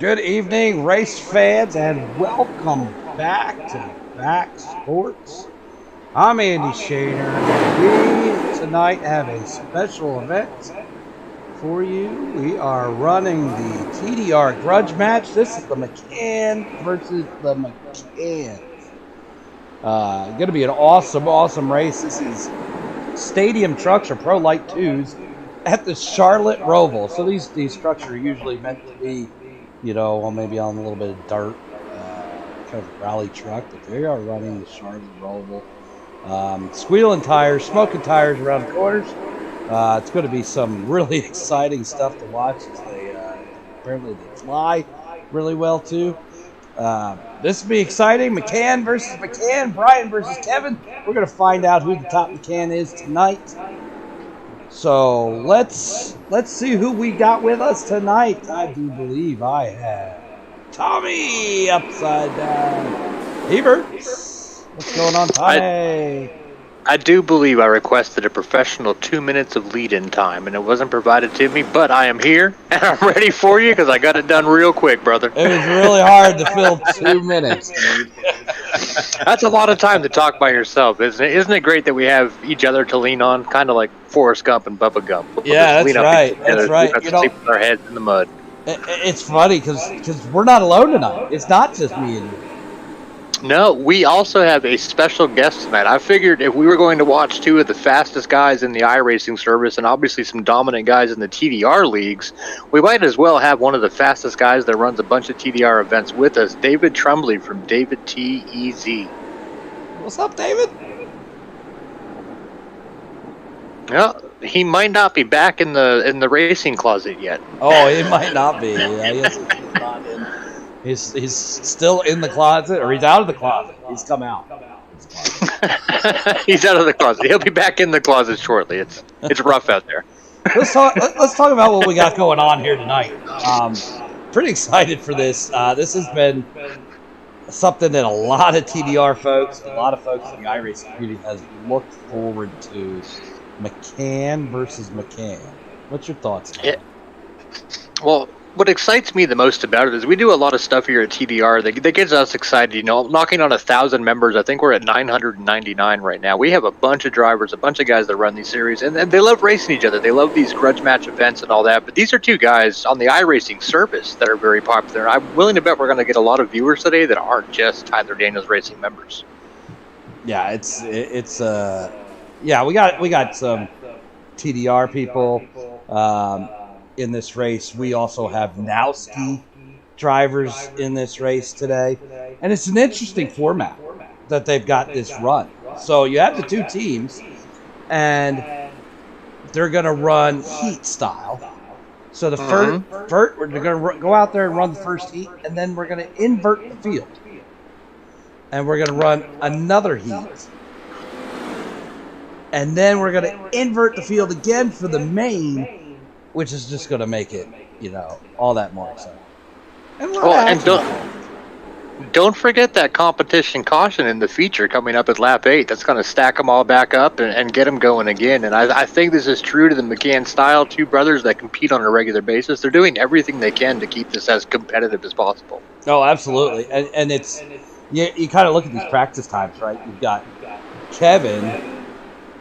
Good evening, race fans, and welcome back to Back Sports. I'm Andy Shaner. We tonight have a special event for you. We are running the TDR Grudge match. This is the McCann versus the McCann. Going to be an awesome race. This is stadium trucks or Pro Light 2s at the Charlotte Roval. So these trucks are usually meant to be, maybe on a little bit of dirt, kind of a rally truck, but they are running the Charlotte Roval. Squealing tires, smoking tires around the corners. It's going to be some really exciting stuff to watch. Apparently they fly really well too. This will be exciting. McCann versus McCann, Brian versus Kevin. We're going to find out who the top McCann is tonight. So let's see who we got with us tonight. I do believe I have Tommy upside down. Hebert, what's going on, Tommy? I do believe I requested a professional 2 minutes of lead-in time, and it wasn't provided to me, but I am here, and I'm ready for you, because I got it done real quick, brother. It was really hard to fill 2 minutes, dude. That's a lot of time to talk by yourself, isn't it? Isn't it great that we have each other to lean on, kind of like Forrest Gump and Bubba Gump? Yeah, that's right. That's right. We sleep with our heads in the mud. It's funny, because we're not alone tonight. It's not just me and you. No, we also have a special guest tonight. I figured if we were going to watch two of the fastest guys in the iRacing service and obviously some dominant guys in the TDR leagues, we might as well have one of the fastest guys that runs a bunch of TDR events with us, David Trumbley from David TEZ. What's up, David? Well, he might not be back in the racing closet yet. Oh, he might not be. Yeah, he's not in. He's still in the closet, or he's out of the closet. He's come out. He's out of the closet. He'll be back in the closet shortly. It's rough out there. Let's talk about what we got going on here tonight. Pretty excited for this. This has been something that a lot of TDR folks, a lot of folks in the iRacing community has looked forward to. McCann versus McCann. What's your thoughts on that? Well, what excites me the most about it is we do a lot of stuff here at TDR that gets us excited. Knocking on 1,000 members. I think we're at 999 right now. We have a bunch of drivers, a bunch of guys that run these series, and they love racing each other. They love these grudge match events and all that. But these are two guys on the iRacing service that are very popular. I'm willing to bet we're going to get a lot of viewers today that aren't just Tyler Daniels Racing members. Yeah, we got some TDR people in this race. We also have Nowski drivers in this race today. And it's an interesting format that they've got this run. So you have the two teams, and they're going to run heat style. So the first, we're going to go out there and run the first heat, and then we're going to invert the field. And we're going to run another heat. And then we're going to invert the field again for the main, which is just going to make it, all that more exciting. And don't forget that competition caution in the feature coming up at lap 8. That's going to stack them all back up and get them going again. And I think this is true to the McCann style. Two brothers that compete on a regular basis. They're doing everything they can to keep this as competitive as possible. Oh, absolutely. And it's, you kind of look at these practice times, right? You've got Kevin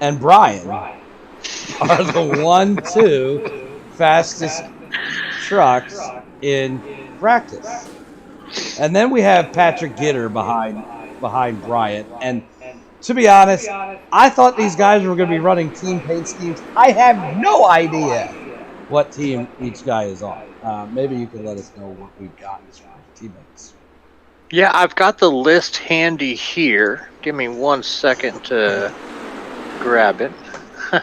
and Brian are the 1-2 fastest trucks in practice. And then we have Patrick Gitter behind Brian. And to be honest, I thought these guys were going to be running team paint schemes. I have no idea what team each guy is on. Maybe you can let us know what we've got as far as teammates. Yeah, I've got the list handy here. Give me 1 second to grab it.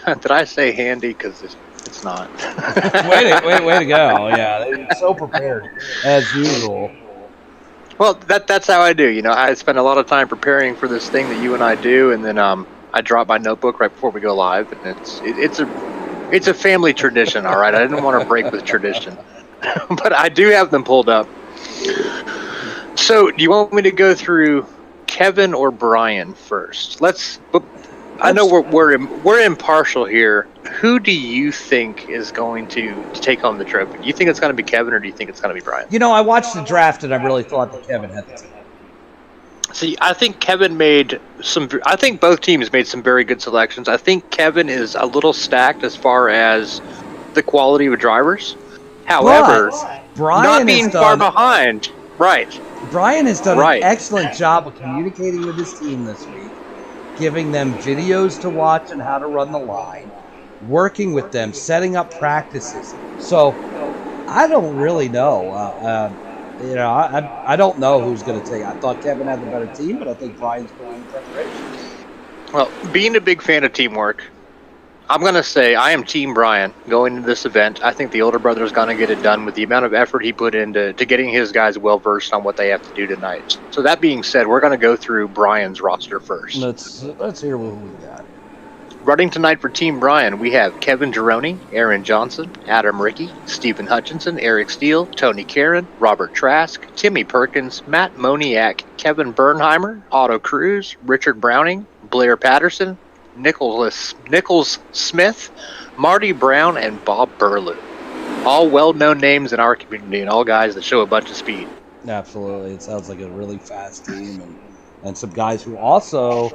Did I say handy? Because it's not. way to go. Yeah, they're so prepared as usual. Well, that's how I do. I spend a lot of time preparing for this thing that you and I do, and then I drop my notebook right before we go live, and it's a family tradition. All right, I didn't want to break with tradition, but I do have them pulled up. So, do you want me to go through Kevin or Brian first? I know we're impartial here. who do you think is going to take home the trophy? Do you think it's going to be Kevin, or do you think it's going to be Brian? I watched the draft and I really thought that Kevin had the team. See, I think Kevin made I think both teams made some very good selections. I think Kevin is a little stacked as far as the quality of drivers. However, Brian not being far behind. Right. Brian has done an excellent job of communicating with his team this week, giving them videos to watch and how to run the line, working with them, setting up practices. So I don't really know. I don't know who's going to take it. I thought Kevin had the better team, but I think Brian's going in preparation. Well, being a big fan of teamwork, I'm going to say I am Team Brian going into this event. I think the older brother is going to get it done with the amount of effort he put into getting his guys well-versed on what they have to do tonight. So that being said, we're going to go through Brian's roster first. Let's hear what we got. Running tonight for Team Brian, we have Kevin Gironi, Aaron Johnson, Adam Rickey, Stephen Hutchinson, Eric Steele, Tony Karen, Robert Trask, Timmy Perkins, Matt Moniak, Kevin Bernheimer, Otto Cruz, Richard Browning, Blair Patterson, Nichols Smith, Marty Brown, and Bob Burlew. All well-known names in our community and all guys that show a bunch of speed. Absolutely. It sounds like a really fast team and some guys who also,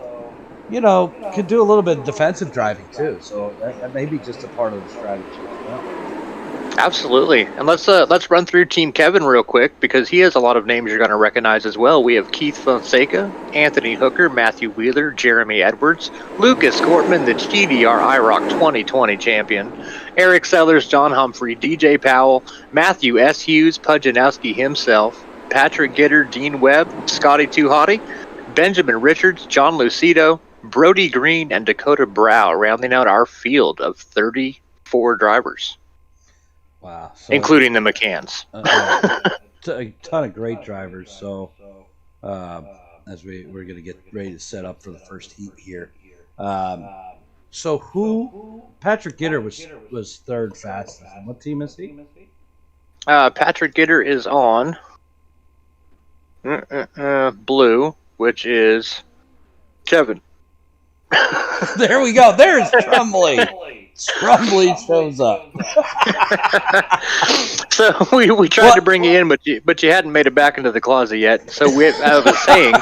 could do a little bit of defensive driving too. So that may be just a part of the strategy as well. Absolutely. And let's run through Team Kevin real quick because he has a lot of names you're going to recognize as well. We have Keith Fonseca, Anthony Hooker, Matthew Wheeler, Jeremy Edwards, Lucas Gortman, the TDR IROC 2020 champion, Eric Sellers, John Humphrey, DJ Powell, Matthew S. Hughes, Pujanowski himself, Patrick Gitter, Dean Webb, Scotty Tuhati, Benjamin Richards, John Lucido, Brody Green, and Dakota Brow, rounding out our field of 34 drivers. Wow. So, including the McCanns. A ton of great drivers. So as we're going to get ready to set up for the first heat here. So Patrick Gitter was third fastest. And what team is he? Patrick Gitter is on blue, which is Kevin. There we go. There's Trumley. Trumley shows up. So we tried to bring you in, but you hadn't made it back into the closet yet. So I was saying,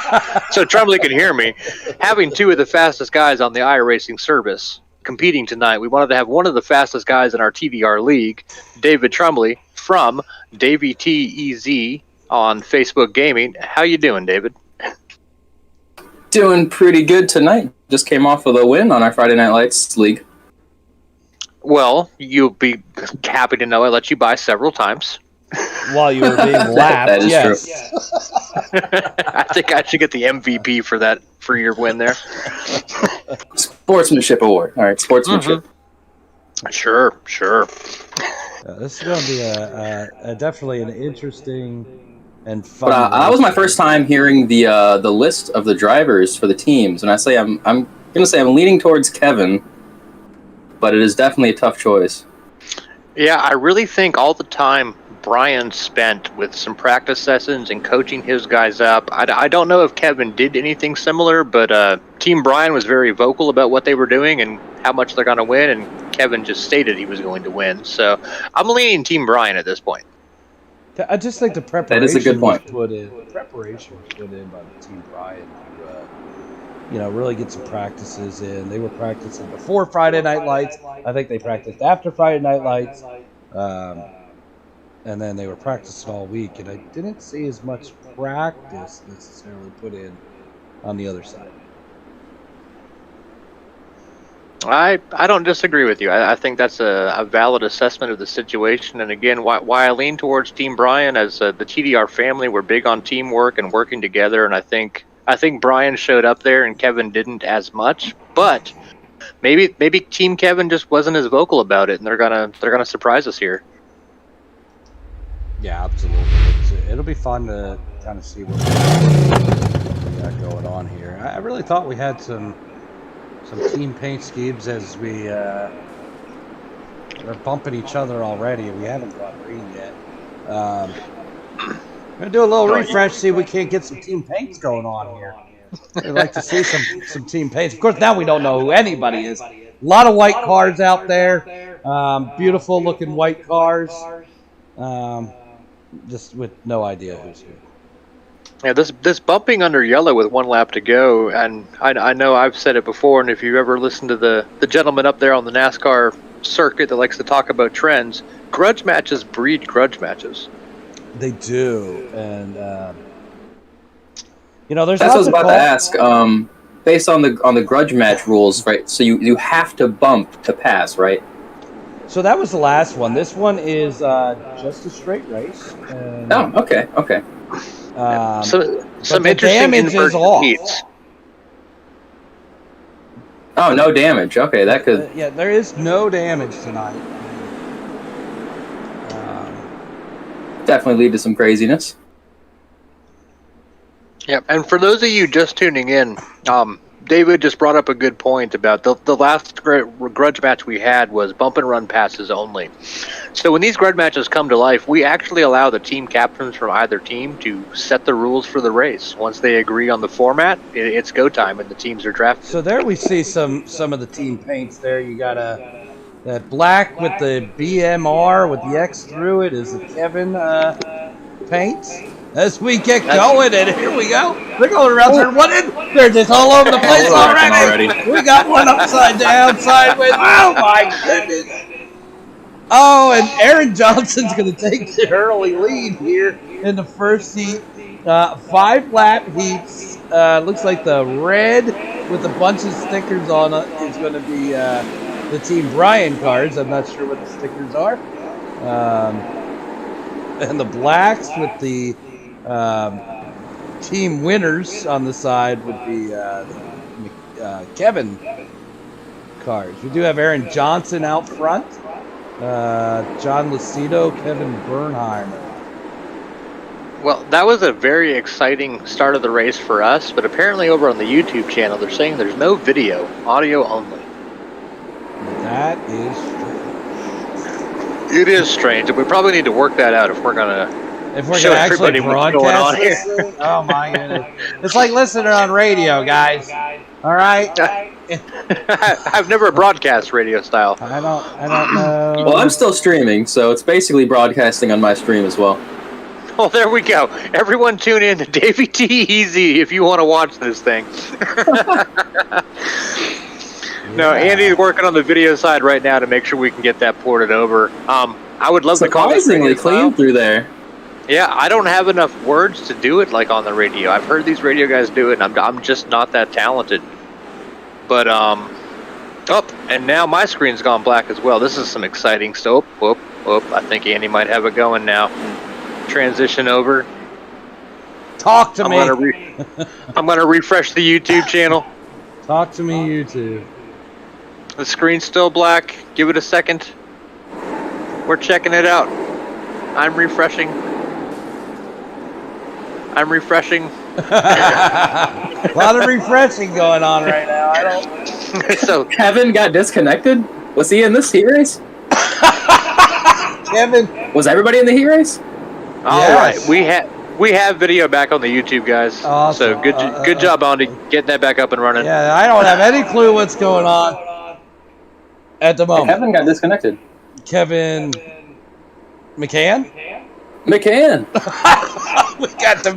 so Trumley can hear me. Having two of the fastest guys on the iRacing service competing tonight, we wanted to have one of the fastest guys in our TDR league, David Trumley from Davey TEZ on Facebook Gaming. How you doing, David? Doing pretty good tonight. Just came off of a win on our Friday Night Lights league. Well, you'll be happy to know I let you buy several times. While you were being lapped, that is yes. true. I think I should get the MVP for your win there. Sportsmanship award. All right, sportsmanship. Mm-hmm. Sure. This is going to be a definitely an interesting and fun. But that was my first time hearing the list of the drivers for the teams, and I say I'm going to say I'm leaning towards Kevin. But it is definitely a tough choice. Yeah, I really think all the time Brian spent with some practice sessions and coaching his guys up. I don't know if Kevin did anything similar, but Team Brian was very vocal about what they were doing and how much they're going to win, and Kevin just stated he was going to win. So I'm leaning Team Brian at this point. I just think the preparation that is a good point. was put in by the Team Brian to really get some practices in. They were practicing before Friday Night Lights. I think they practiced after Friday Night Lights. And then they were practicing all week. And I didn't see as much practice necessarily put in on the other side. I don't disagree with you. I think that's a valid assessment of the situation. And again, why I lean towards Team Brian as the TDR family, we're big on teamwork and working together. And I think Brian showed up there and Kevin didn't as much, but maybe Team Kevin just wasn't as vocal about it, and they're gonna surprise us here. Yeah, absolutely. It'll be fun to kind of see what we got going on here. I really thought we had some team paint schemes as we are bumping each other already. We haven't got green yet. We're going to do a little refresh, see if we can't get some team paints going on here. I'd like to see some team paints. Of course, now we don't know who anybody is. lot of white cars out there. Beautiful looking white cars. Just with no idea who's who. Yeah, this bumping under yellow with 1 lap to go, and I know I've said it before, and if you ever listen to the gentleman up there on the NASCAR circuit that likes to talk about trends, grudge matches breed grudge matches. They do, and there's. That's what I was about to ask. Based on the grudge match rules, right? So you have to bump to pass, right? So that was the last one. This one is just a straight race. And, okay. Some interesting inverted heats. Oh, no damage. Okay, that could. Yeah, there is no damage tonight. Definitely lead to some craziness. Yeah, and for those of you just tuning in, David just brought up a good point about the last grudge match we had was bump and run passes only. So when these grudge matches come to life, we actually allow the team captains from either team to set the rules for the race. Once they agree on the format, it's go time and the teams are drafted. So there we see some of the team paints there. You got that black with the BMR with the X through it is the Kevin paint. As we get going, and here we go. They're going around turn one, and they're just all over the place already. We got one upside down, sideways. Oh, my goodness. Oh, and Aaron Johnson's going to take the early lead here in the first heat. 5-lap heats. Looks like the red with a bunch of stickers on it is going to be the Team Brian cars. I'm not sure what the stickers are. And the blacks with the team winners on the side would be Kevin cars. We do have Aaron Johnson out front, John Lucido, Kevin Bernheimer. Well, that was a very exciting start of the race for us, but apparently over on the YouTube channel they're saying there's no video, audio only. That is strange. It is strange, and we probably need to work that out if we're gonna actually broadcast this thing. Oh my goodness! It's like listening on radio, guys. All right. I've never broadcast radio style. I don't know. Well, I'm still streaming, so it's basically broadcasting on my stream as well. Well, there we go. Everyone tune in to Davey T Easy if you want to watch this thing. No, Andy's working on the video side right now to make sure we can get that ported over. I would love to call it surprisingly clean through there. Yeah, I don't have enough words to do it like on the radio. I've heard these radio guys do it, and I'm just not that talented. But and now my screen's gone black as well. This is some exciting stuff. I think Andy might have it going now. Transition over. Talk to me. I'm gonna refresh the YouTube channel. Talk to me, YouTube. The screen's still black. Give it a second. We're checking it out. I'm refreshing. A lot of refreshing going on right now. I don't. So Kevin got disconnected? Was he in this heat race? Kevin. Was everybody in the heat race? All right. We have video back on the YouTube, guys. Awesome. So good job, Andy, getting that back up and running. Yeah, I don't have any clue what's going on at the moment. Kevin got disconnected. Kevin McCann? McCann. We got the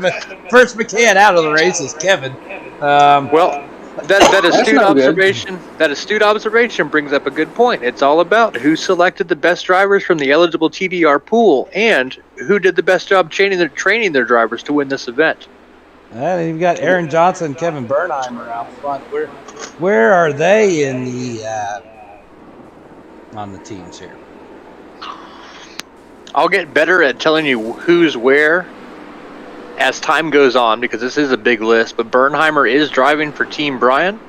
first McCann out of the race is Kevin. Well, that astute observation. That astute observation brings up a good point. It's all about who selected the best drivers from the eligible TDR pool and who did the best job training their drivers to win this event. And you've got Aaron Johnson and Kevin Bernheimer out front. Where are they in the on the teams here? I'll get better at telling you who's where as time goes on, because this is a big list, but Bernheimer is driving for Team Brian,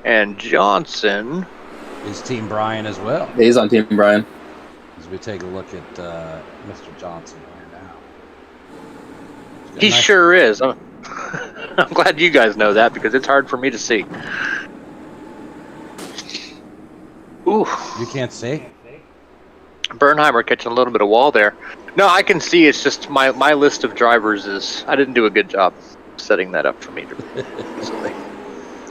and Johnson is Team Brian as well. He's on Team Brian. As we take a look at Mr. Johnson right now. He sure is. I'm glad you guys know that, because it's hard for me to see. Ooh. You can't see? Bernheimer catching a little bit of wall there. No, I can see. It's just my list of drivers is. I didn't do a good job setting that up for me.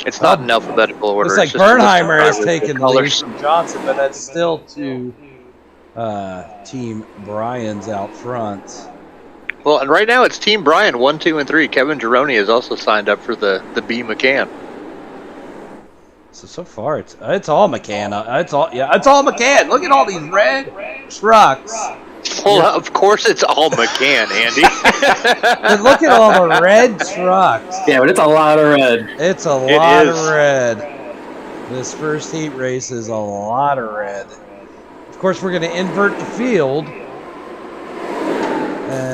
It's not in alphabetical order. Looks like it's just a list of Bernheimer has drivers taken with the lead colors. from Johnson, but that's still to Team Brian's out front. Well, and right now it's Team Brian 1, 2, and 3. Kevin Gironi has also signed up for the B McCann. So far it's all McCann. It's all McCann. Look at all these red trucks. Well, of course it's all McCann, Andy. And look at all the red trucks. Yeah, but it's a lot of red. It's a lot of red. This first heat race is a lot of red. Of course, we're going to invert the field.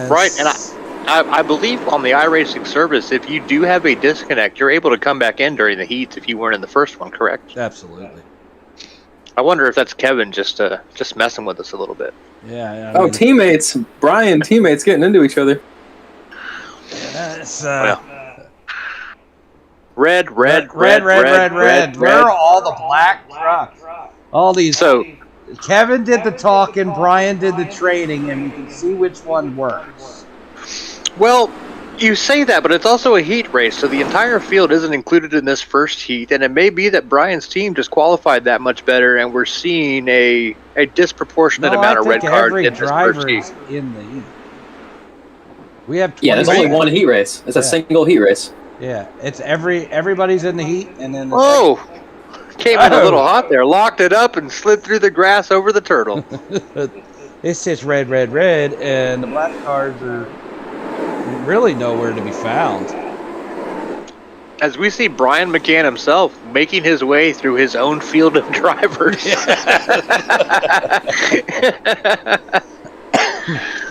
Right, and I believe on the iRacing service, if you do have a disconnect, you're able to come back in during the heats if you weren't in the first one, correct? Absolutely. I wonder if that's Kevin just messing with us a little bit. Yeah. Teammates. Brian, teammates getting into each other. Red. Where are all the black trucks? All these. So, Kevin did the talking, Brian did the training, and we can see which one works. well, you say that, but it's also a heat race, so the entire field isn't included in this first heat, and it may be that Brian's team just qualified that much better, and we're seeing a disproportionate amount of red cards in this first heat. In the heat. We have 20 there's only one heat race. It's a single heat race. Yeah, it's everybody's in the heat, and then Came in a little hot there, locked it up, and slid through the grass over the turtle. It's just red, and the black cars are really nowhere to be found. As we see Brian McCann himself making his way through his own field of drivers.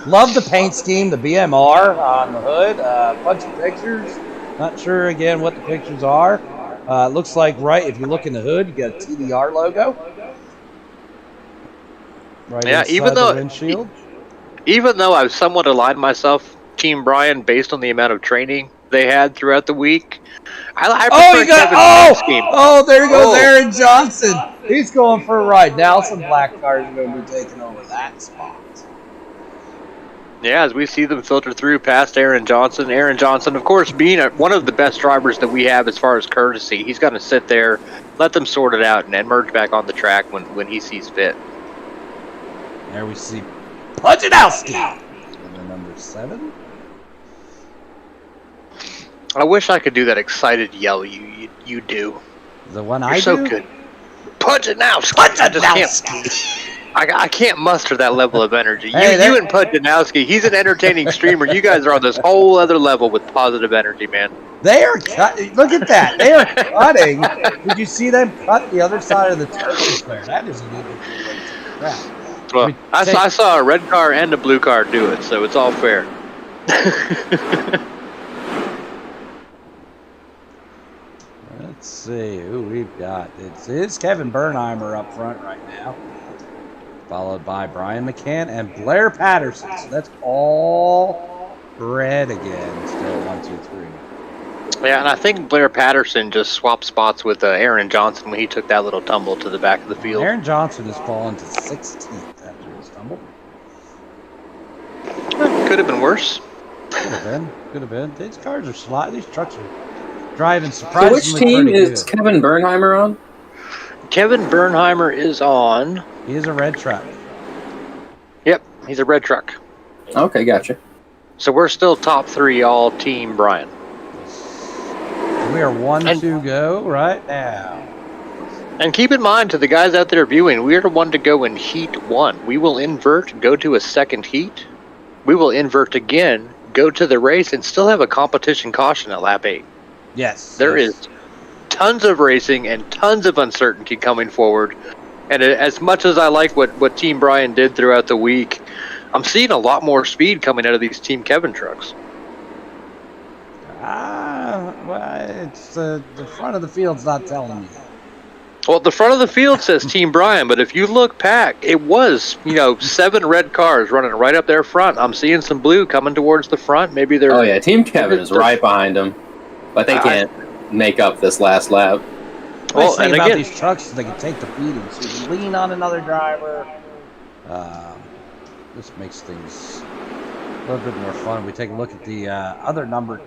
Love the paint scheme, the BMR on the hood, a bunch of pictures. Not sure again what the pictures are. It looks like if you look in the hood, you got a TDR logo. Right inside the windshield. Even though I've somewhat aligned myself Team Brian based on the amount of training they had throughout the week, I prefer Kevin's scheme. There goes Aaron Johnson. He's going for a ride. Now some black cars are going to be taking over that spot. Yeah, as we see them filter through past Aaron Johnson. Aaron Johnson, of course, being one of the best drivers that we have as far as courtesy, he's going to sit there, let them sort it out, and then merge back on the track when he sees fit. There we see Pujanowski, number 7. I wish I could do that excited yell you do. The one You're I so do? good. Pujanowski! I can't muster that level of energy. You and Pujanowski, he's an entertaining streamer. You guys are on this whole other level with positive energy, man. They are cutting. Look at that. They are cutting. Did you see them cut the other side of the turtle square? That is a good crap. Well, I saw a red car and a blue car do it, so it's all fair. Let's see who we've got. It's Kevin Bernheimer up front right now, followed by Brian McCann and Blair Patterson. So that's all red again. Still 1, 2, 3. Yeah, and I think Blair Patterson just swapped spots with Aaron Johnson when he took that little tumble to the back of the field. Aaron Johnson has fallen to 16th after his tumble. Could have been worse. Could have been. These cars are sliding. These trucks are driving surprisingly. So which team is Kevin Bernheimer on? Kevin Bernheimer is on. He is a red truck. Yep, he's a red truck. Okay, gotcha. So we're still top 3, all Team Brian. We are 1 to go right now. And keep in mind, to the guys out there viewing, we are the one to go in Heat 1. We will invert, go to a second heat. We will invert again, go to the race, and still have a competition caution at lap 8. Yes. There is tons of racing and tons of uncertainty coming forward. And as much as I like what Team Brian did throughout the week, I'm seeing a lot more speed coming out of these Team Kevin trucks. It's the front of the field's not telling me. Well, the front of the field says Team Brian, but if you look back, it was 7 red cars running right up there front. I'm seeing some blue coming towards the front. Maybe they're. Oh yeah, Team Kevin is right behind them, but they can't make up this last lap. Well, and about these trucks, they can take the beating, so you can lean on another driver. This makes things a little bit more fun. We take a look at the other number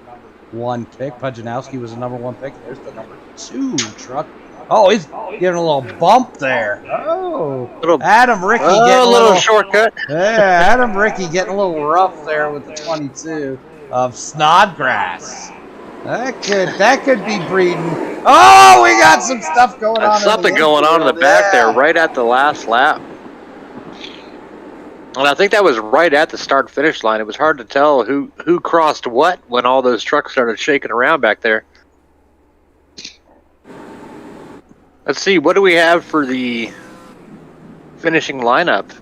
1 pick. Pujanowski was the number 1 pick. There's the number 2 truck. Oh, he's getting a little bump there. Oh, Adam Ricky getting a little shortcut. Yeah, Adam Ricky getting a little rough there with the 22 of Snodgrass. That could be breeding. Oh, we got some stuff going on. Something going on in the back there, right at the last lap. And I think that was right at the start-finish line. It was hard to tell who crossed what when all those trucks started shaking around back there. Let's see, what do we have for the finishing lineup?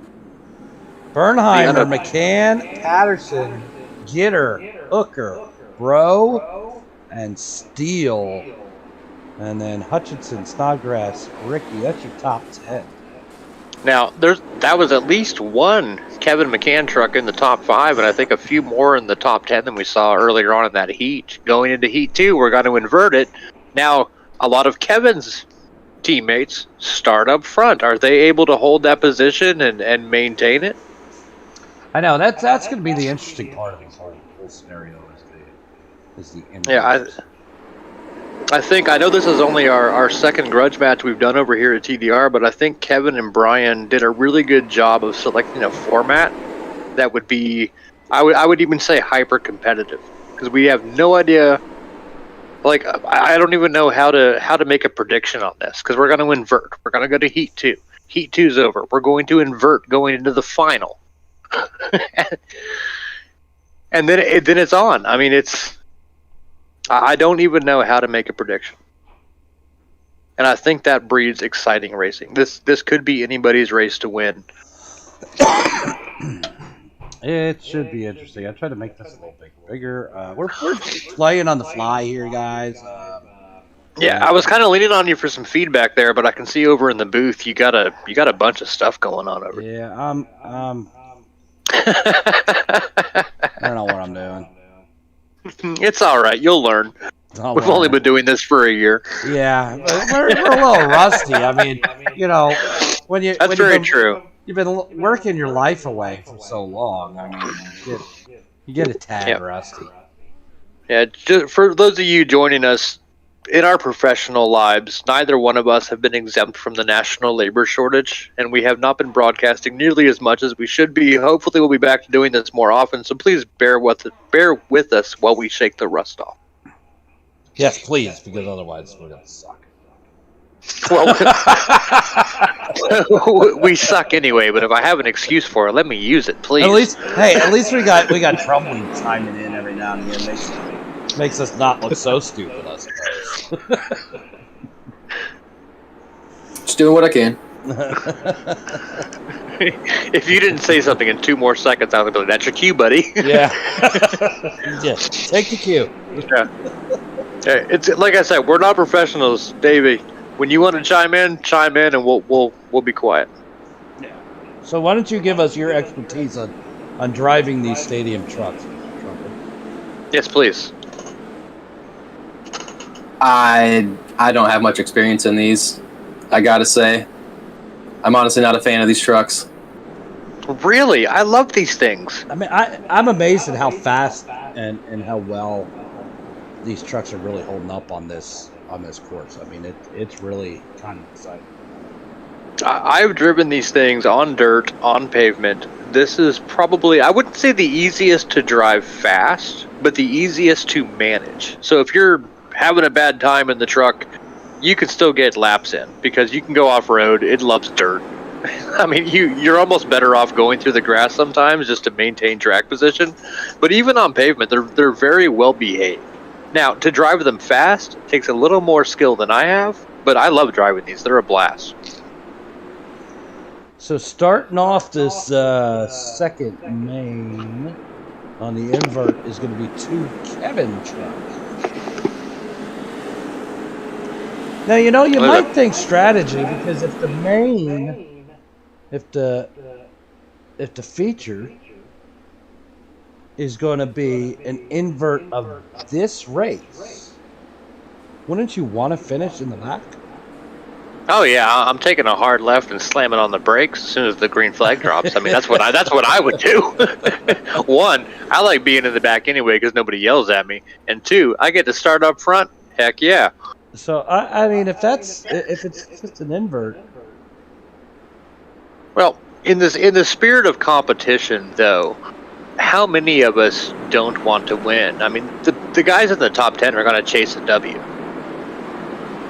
Bernheimer, McCann, Patterson, Gitter, Hooker, Bro, and Steele. And then Hutchinson, Snodgrass, Ricky. That's your top 10. Now, that was at least one Kevin McCann truck in the top 5, and I think a few more in the top 10 than we saw earlier on in that heat. Going into Heat 2, we're going to invert it. Now, a lot of Kevin's teammates start up front. Are they able to hold that position and maintain it? I know that's going to be the interesting part of this whole scenario. Is the yeah. I know this is only our second grudge match we've done over here at TDR, but I think Kevin and Brian did a really good job of selecting a format that would be, I would even say, hyper competitive, because we have no idea. Like, I don't even know how to make a prediction on this, because we're going to invert. We're going to go to Heat 2. Heat 2's over. We're going to invert going into the final. And then it's on. I mean, I don't even know how to make a prediction. And I think that breeds exciting racing. This could be anybody's race to win. It should be interesting. I tried to make this a little bit bigger. We're playing on the fly here, guys. Yeah, I was kind of leaning on you for some feedback there, but I can see over in the booth you got a bunch of stuff going on over. Yeah, I don't know what I'm doing. It's all right. You'll learn. We've only been doing this for a year. Yeah, we're a little rusty. I mean, you know, that's very true. You've been working your life away for so long. I mean, you get a tad rusty. Yeah, just for those of you joining us, in our professional lives, neither one of us have been exempt from the national labor shortage, and we have not been broadcasting nearly as much as we should be. Hopefully we'll be back to doing this more often, so please bear with us while we shake the rust off. Yes, please, because otherwise we're going to suck. Well, we suck anyway, but if I have an excuse for it, let me use it, please. At least we got Trump chiming in every now and again. Makes us not look so stupid, I suppose. Just doing what I can. If you didn't say something in 2 more seconds, I would be like, that's your cue, buddy. Yeah. Yeah. Take the cue. Yeah. It's like I said, we're not professionals, Davey. When you want to chime in, and we'll be quiet. Yeah. So why don't you give us your expertise on driving these stadium trucks? Yes, please. I don't have much experience in these, I gotta say. I'm honestly not a fan of these trucks. Really? I love these things. I mean, I'm amazed at how fast and how well these trucks are really holding up on this course. I mean, it's really kind of exciting. I've driven these things on dirt, on pavement. This is probably, I wouldn't say the easiest to drive fast, but the easiest to manage. So if you're having a bad time in the truck, you can still get laps in because you can go off-road. It loves dirt. I mean, you're almost better off going through the grass sometimes just to maintain track position. But even on pavement, they're very well behaved. Now, to drive them fast takes a little more skill than I have, but I love driving these. They're a blast. So starting off this second main on the invert is going to be 2 Kevin trucks. Now, you know, you might think strategy, because if the main, if the feature is going to be an invert of this race, wouldn't you want to finish in the back? Oh yeah, I'm taking a hard left and slamming on the brakes as soon as the green flag drops. I mean, that's what I would do. One, I like being in the back anyway because nobody yells at me, and two, I get to start up front. Heck yeah. So I mean, if it's just an invert. Well, in the spirit of competition, though, how many of us don't want to win? I mean, the guys in the top 10 are going to chase a W.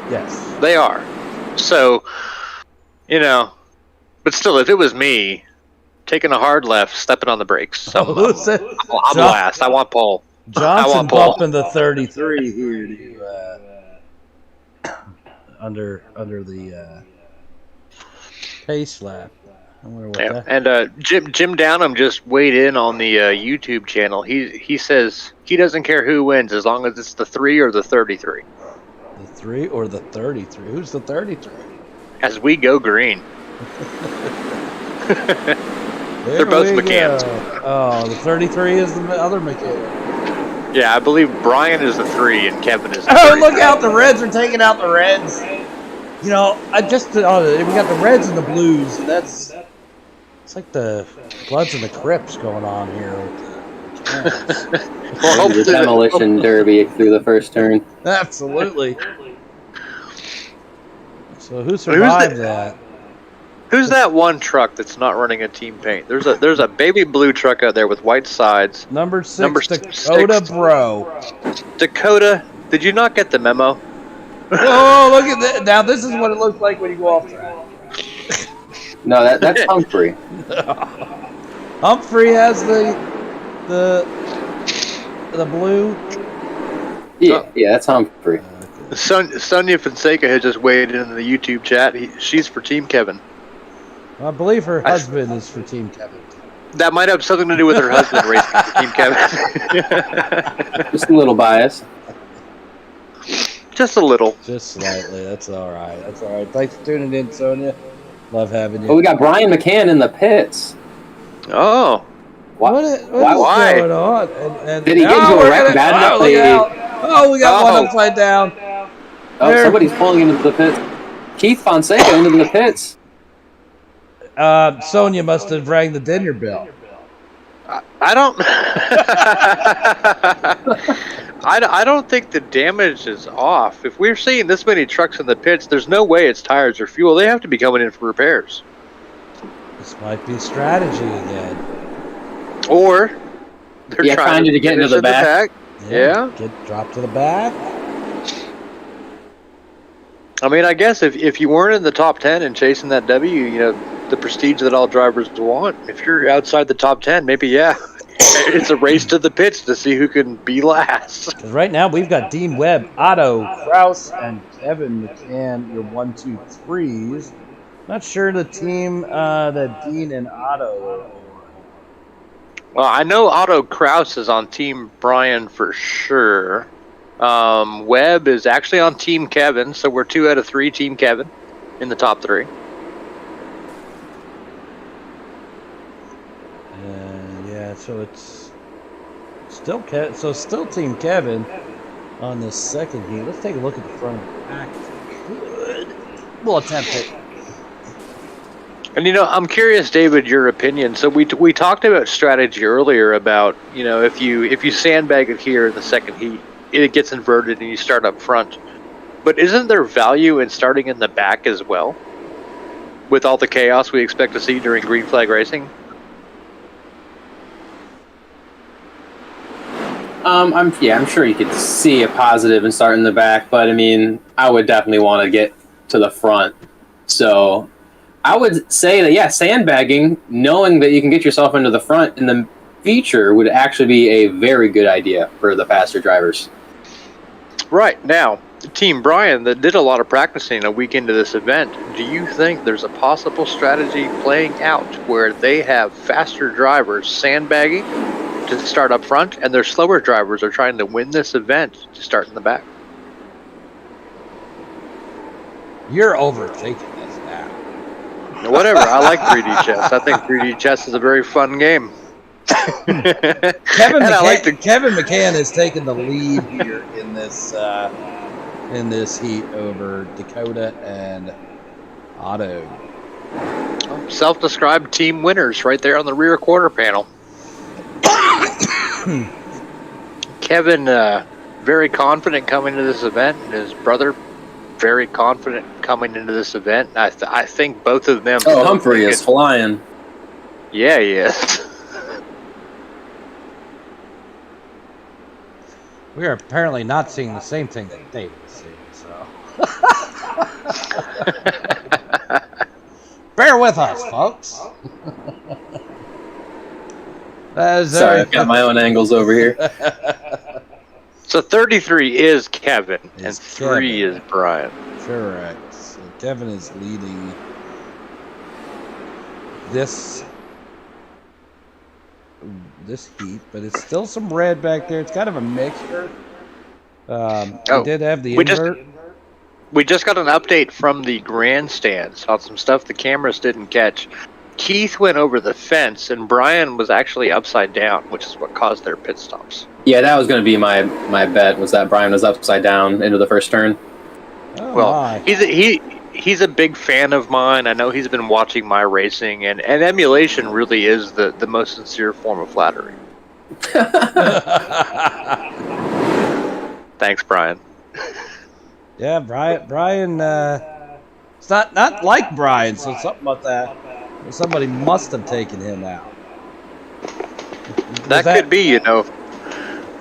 Yes, They are. So, but still, if it was me, taking a hard left, stepping on the brakes, I'm last. I want pole. Johnson bumping the 33 here to under the pace lap. I wonder what that. And Jim Downham just weighed in on the YouTube channel. He says he doesn't care who wins as long as it's the 3 or the 33. The 3 or the 33? Who's the 33? As we go green. They're both McCanns. Oh, the 33 is the other McCann. Yeah, I believe Brian is the 3 and Kevin is the 33. Oh, look out! The Reds are taking out the Reds. We got the Reds and the Blues, and it's like the Bloods and the Crips going on here with the Well, the demolition derby through the first turn. Absolutely. So who survived that? Who's that one truck that's not running a team paint? There's a baby blue truck out there with white sides. Number 6, Dakota Bro. Dakota, did you not get the memo? Oh, look at that! Now this is what it looks like when you go off track. No, that's Humphrey. Humphrey has the blue. Yeah, that's Humphrey. Sonia Fonseca had just weighed in the YouTube chat. She's for Team Kevin. I believe her husband is for Team Kevin. That might have something to do with her husband racing for Team Kevin. Just a little biased. Just a little. Just slightly. That's all right. Thanks for tuning in, Sonia. Love having you. Oh, we got Brian McCann in the pits. Oh. What is going on? Did he get into a wreck bad enough? We got one upside down. Oh, somebody's pulling into the pits. Keith Fonseca into the pits. Sonia must have rang the dinner bell. I don't. I don't think the damage is off. If we're seeing this many trucks in the pits, there's no way it's tires or fuel. They have to be coming in for repairs. This might be strategy again. Or they're trying to get into the back. Yeah. Drop to the back. I mean, I guess if you weren't in the top 10 and chasing that W, the prestige that all drivers want. If you're outside the top 10, maybe, it's a race to the pits to see who can be last. Because right now we've got Dean Webb, Otto, Kraus, and Kevin McCann, your 1, 2, 3s. Not sure the team that Dean and Otto are on. Well, I know Otto Kraus is on Team Brian for sure. Webb is actually on Team Kevin, so we're 2 out of 3 Team Kevin in the top 3. So it's still still Team Kevin on this second heat. Let's take a look at the front of the pack. Good. We'll attempt it. And I'm curious, David, your opinion. So we talked about strategy earlier about if you sandbag it here in the second heat, it gets inverted and you start up front. But isn't there value in starting in the back as well, with all the chaos we expect to see during green flag racing? I'm sure you could see a positive in starting in the back, but I mean, I would definitely want to get to the front. So I would say that, sandbagging, knowing that you can get yourself into the front in the feature would actually be a very good idea for the faster drivers. Right. Now, Team Brian that did a lot of practicing a week into this event, do you think there's a possible strategy playing out where they have faster drivers sandbagging to start up front, and their slower drivers are trying to win this event to start in the back? You're overthinking this now. Whatever. I like 3D chess. I think 3D chess is a very fun game. Kevin McCann has taken the lead here in this heat over Dakota and Auto. Self-described team winners right there on the rear quarter panel. Kevin, very confident coming to this event, and his brother, very confident coming into this event. I think both of them. Oh, Humphrey is flying. Yeah, he is. We are apparently not seeing the same thing that David is seeing, so. Bear with us, folks. Sorry, I've got my own angles over here. So 33 is Kevin, and Is 3 Kevin. is Brian. Correct. So Kevin is leading this heat, but it's still some red back there. It's kind of a mixture. We did have the invert. We just got an update from the grandstands on some stuff the cameras didn't catch. Keith went over the fence, and Brian was actually upside down, which is what caused their pit stops. Yeah, that was going to be my bet, was that Brian was upside down into the first turn. Oh, Well, my. he's a big fan of mine. I know he's been watching my racing, and emulation really is the most sincere form of flattery. Thanks, Brian. Yeah, Brian. It's not like Brian, so something about that. Somebody must have taken him out. That could be, you know.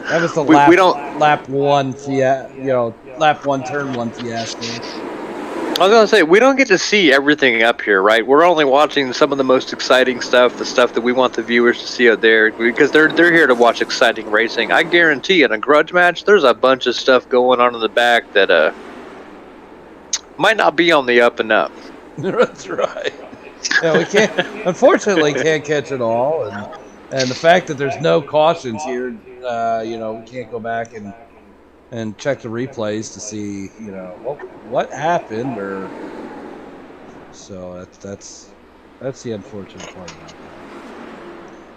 That was the We lap one lap one, turn one fiasco. I was gonna say, we don't get to see everything up here, right? We're only watching some of the most exciting stuff, the stuff that we want the viewers to see out there, because they're here to watch exciting racing. I guarantee in a grudge match, there's a bunch of stuff going on in the back that might not be on the up and up. That's right. Yeah, we unfortunately can't catch it all, and the fact that there's no cautions here, we can't go back and check the replays to see, what happened, or so that's the unfortunate part about that.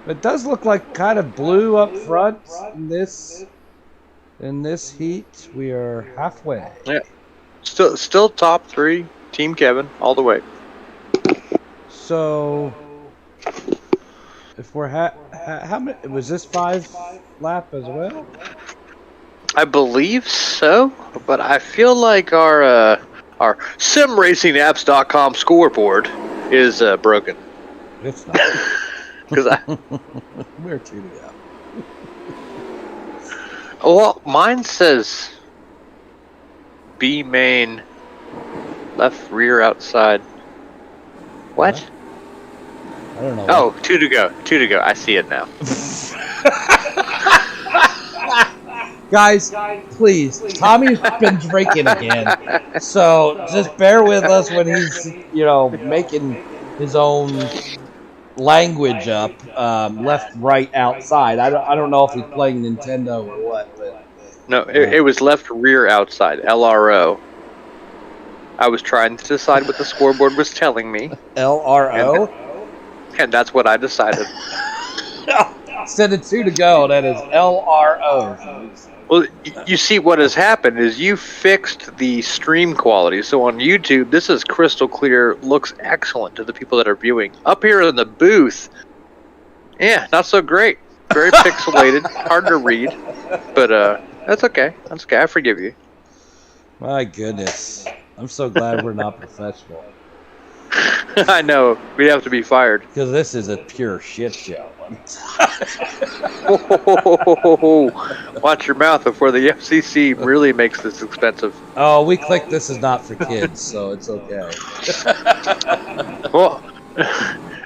But it does look like kind of blue up front in this heat. We are halfway. Yeah, still top 3, Team Kevin, all the way. So, if we're how many was this 5 lap as well? I believe so, but I feel like our simracingapps.com scoreboard is broken. It's not. Because We're 2 to go. well, mine says B main, left rear outside. What? Huh? I don't know. Oh, 2 to go. 2 to go. I see it now. Guys, please. Tommy's been drinking again. So just bear with us when he's, making his own language up, left, right, outside. I don't know if he's playing Nintendo or what, but No, it was left rear outside. LRO. I was trying to decide what the scoreboard was telling me. LRO? And that's what I decided. Instead of 2 to go, that is LRO. Well, you see, what has happened is you fixed the stream quality. So on YouTube, this is crystal clear, looks excellent to the people that are viewing. Up here in the booth, yeah, not so great. Very pixelated, hard to read. But that's okay. That's okay. I forgive you. My goodness. I'm so glad we're not professional. I know. We'd have to be fired. Because this is a pure shit show. Watch your mouth before the FCC really makes this expensive. Oh, we clicked this is not for kids, so it's okay. Well,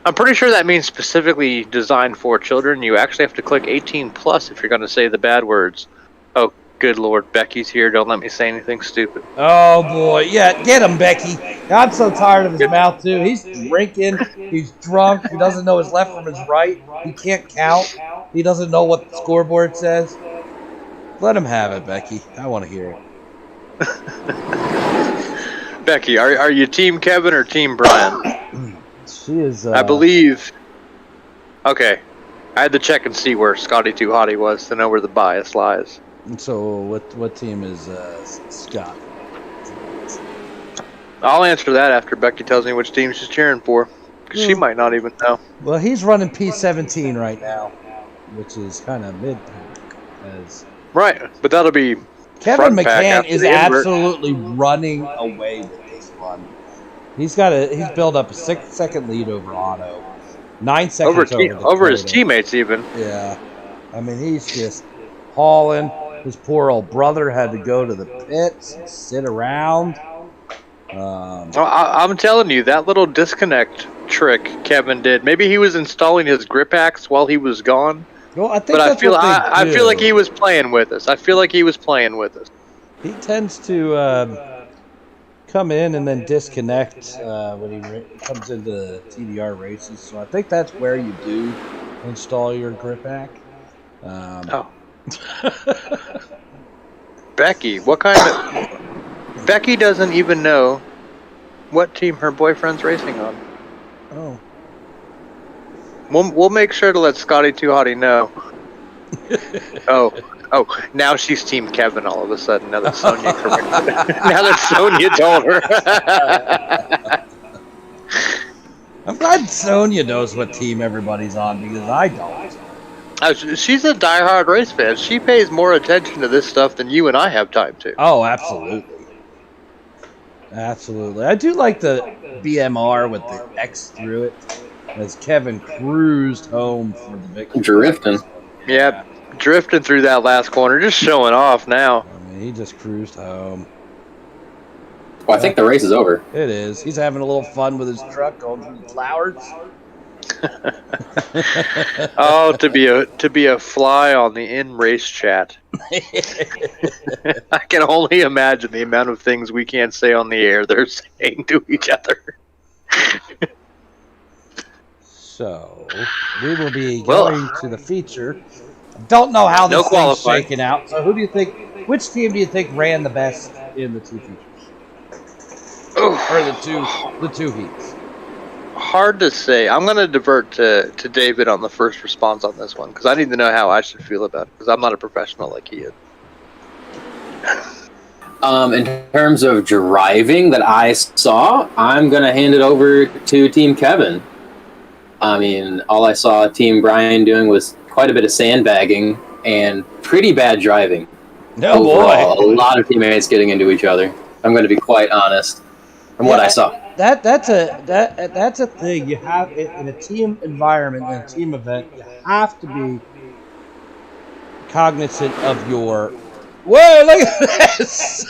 I'm pretty sure that means specifically designed for children. You actually have to click 18 plus if you're going to say the bad words. Oh, good Lord, Becky's here. Don't let me say anything stupid. Oh boy, yeah, get him, Becky. I'm so tired of his mouth too. He's drinking, he's drunk, he doesn't know his left from his right, he can't count, he doesn't know what the scoreboard says. Let him have it, Becky. I want to hear it. Becky, are you Team Kevin or Team Brian? She is. I believe. Okay, I had to check and see where Scotty Too Hottie was to know where the bias lies. So what team is Scott? I'll answer that after Becky tells me which team she's cheering for. Because she might not even know. Well, he's running P17 right now, which is kind of mid-pack. Right, but that'll be Kevin front pack McCann after is the invert. absolutely running away with this one. He's built up a 6-second lead over Otto, 9 seconds over his teammates even. Yeah, I mean he's just hauling. His poor old brother had to go to the pits and sit around. I'm telling you, that little disconnect trick Kevin did. Maybe he was installing his grip axe while he was gone. Well, I think I feel like he was playing with us. He tends to come in and then disconnect when he comes into TDR races. So I think that's where you do install your grip axe. Becky, Becky doesn't even know what team her boyfriend's racing on. Oh. We'll make sure to let Scotty Too Hottie know. Oh, now she's Team Kevin all of a sudden. Now that Sonia corrected. Now that Sonia told her. I'm glad Sonia knows what team everybody's on because I don't. She's a diehard race fan. She pays more attention to this stuff than you and I have time to. Oh, absolutely. Absolutely. I do like the BMR with the X through it as Kevin cruised home for the victory. Drifting. Yeah, drifting through that last corner, just showing off now. I mean, he just cruised home. Well, I think the race is over. It is. He's having a little fun with his truck going through the flowers. Oh, to be a fly on the in-race chat. I can only imagine the amount of things we can't say on the air they're saying to each other. So, we will be going to the feature. Don't know how this thing's shaking out. So, which team do you think ran the best in the two features? Or the two heats? Hard to say. I'm going to divert to David on the first response on this one because I need to know how I should feel about it because I'm not a professional like he is. In terms of driving that I saw, I'm going to hand it over to Team Kevin. I mean, all I saw Team Brian doing was quite a bit of sandbagging and pretty bad driving. No overall, boy. A lot of teammates getting into each other. I'm going to be quite honest from what I saw. That's a thing you have in a team environment, in a team event. You have to be cognizant of your. Whoa! Look at this.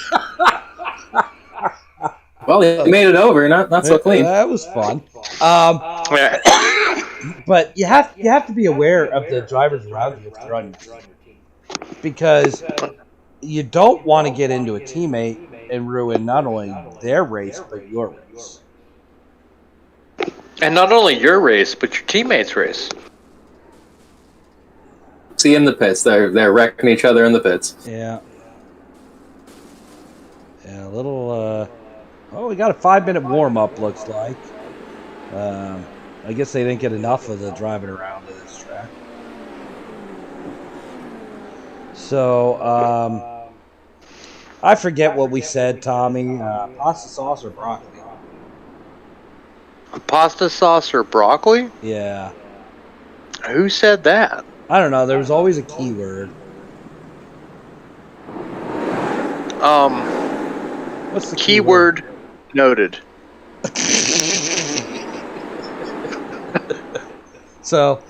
Well, he made it over. Not so clean. That was fun. But you have to be aware of the drivers around you if they're on your team, because you don't want to get into a teammate and ruin not only their race but your race. And not only your race, but your teammates' race. See in the pits, they're wrecking each other in the pits. Yeah. Yeah, a little. We got a 5-minute warm up. Looks like. I guess they didn't get enough of the driving around to this track. So, I forget what we said, Tommy. Pasta sauce or broccoli? Pasta sauce or broccoli? Yeah. Who said that? I don't know. There was always a keyword. What's the keyword? Noted. So,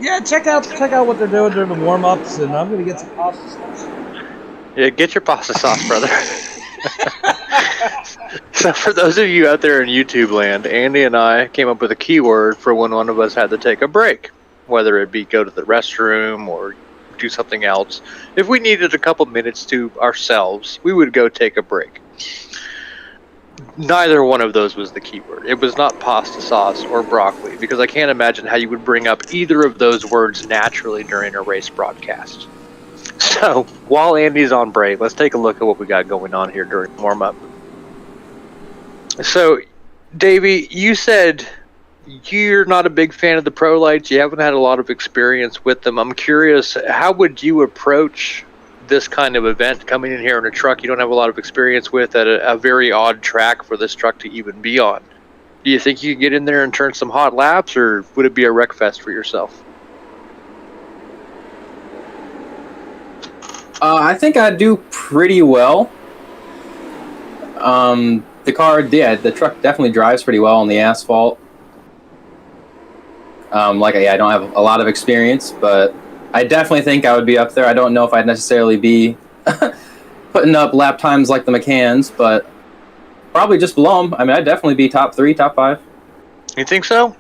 yeah, check out what they're doing during the warm-ups, and I'm gonna get some pasta sauce. Yeah, get your pasta sauce, brother. So for those of you out there in YouTube land, Andy and I came up with a keyword for when one of us had to take a break, whether it be go to the restroom or do something else. If we needed a couple minutes to ourselves, we would go take a break. Neither one of those was the keyword. It was not pasta sauce or broccoli, because I can't imagine how you would bring up either of those words naturally during a race broadcast. So, while Andy's on break, let's take a look at what we got going on here during warm-up. So, Davey, you said you're not a big fan of the Pro Lights. You haven't had a lot of experience with them. I'm curious, how would you approach this kind of event, coming in here in a truck you don't have a lot of experience with at a very odd track for this truck to even be on. Do you think you can get in there and turn some hot laps, or would it be a wreck fest for yourself? I think I'd do pretty well. The truck definitely drives pretty well on the asphalt. I don't have a lot of experience, but I definitely think I would be up there. I don't know if I'd necessarily be putting up lap times like the McCanns, but probably just below them. I mean, I'd definitely be top 3, top 5. You think so?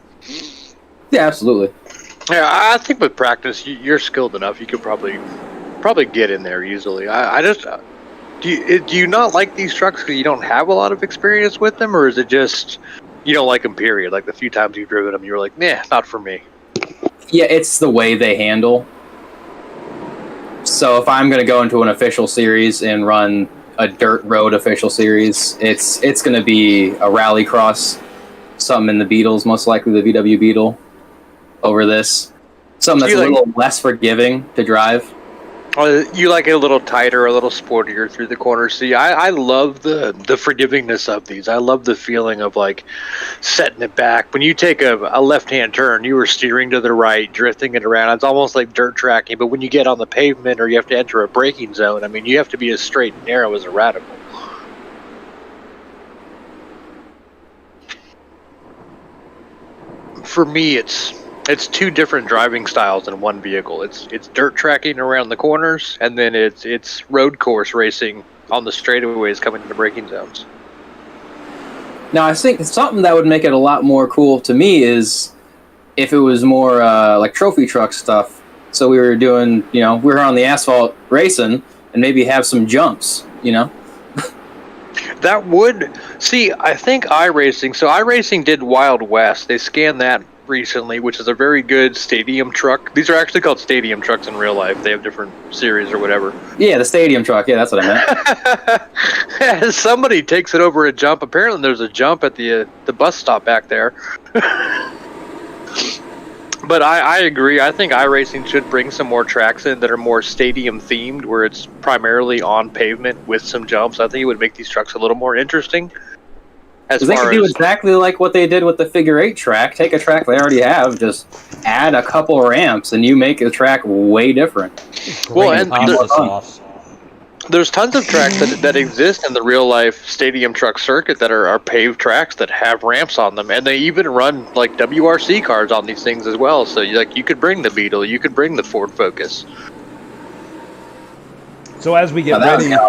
Yeah, absolutely. Yeah, I think with practice, you're skilled enough. You could probably get in there easily. I just do you not like these trucks because you don't have a lot of experience with them, or is it just you don't like them? Period. Like the few times you've driven them, you were like, nah, not for me. Yeah, it's the way they handle. So if I'm going to go into an official series and run a dirt road official series, it's going to be a rallycross, something in the Beetles, most likely the VW Beetle, over this. Something that's a little less forgiving to drive. You like it a little tighter, a little sportier through the corners. See, I love the forgivingness of these. I love the feeling of like setting it back. When you take a left-hand turn, you are steering to the right, drifting it around. It's almost like dirt tracking. But when you get on the pavement or you have to enter a braking zone, I mean, you have to be as straight and narrow as a radical. For me, it's two different driving styles in one vehicle. It's dirt tracking around the corners, and then it's road course racing on the straightaways coming into braking zones. Now, I think something that would make it a lot more cool to me is if it was more like trophy truck stuff. So we were doing, we were on the asphalt racing, and maybe have some jumps, That would see. I think iRacing did Wild West. They scanned that recently, which is a very good stadium truck. These are actually called stadium trucks in real life. They have different series or whatever. Yeah, the stadium truck. Yeah, that's what I meant. Somebody takes it over a jump. Apparently there's a jump at the bus stop back there. But I agree. I think iRacing should bring some more tracks in that are more stadium themed, where it's primarily on pavement with some jumps. I think it would make these trucks a little more interesting. They could do exactly like what they did with the figure 8 track. Take a track they already have, just add a couple ramps, and you make the track way different. Well, and there's tons of tracks that exist in the real life stadium truck circuit that are paved tracks that have ramps on them, and they even run like WRC cars on these things as well. So you could bring the Beetle, you could bring the Ford Focus. So as we get ready here,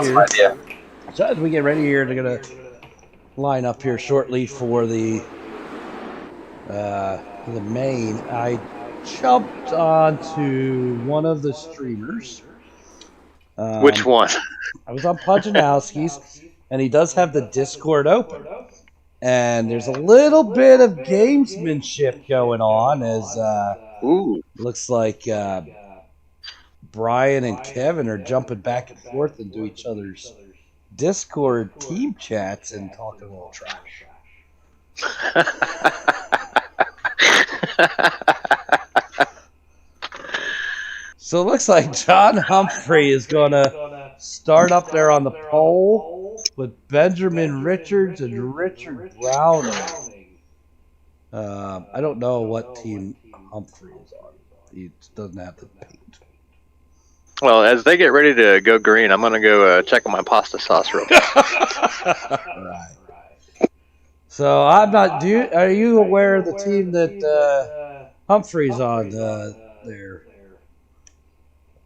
they're gonna line up here shortly for the main. I jumped onto one of the streamers. Which one? I was on Pujanowski's, and he does have the Discord open. And there's a little bit of gamesmanship going on as looks like Brian and Kevin are jumping back and forth into each other's Discord team chats and talking a little trash. So it looks like John Humphrey is going to start up there on the pole with Benjamin Richards and Richard Browning. I don't know what team Humphrey is on. He doesn't have the paint. Well, as they get ready to go green, I'm going to go check on my pasta sauce real quick. Right. So I'm not. Are you aware of the team that Humphrey's on there,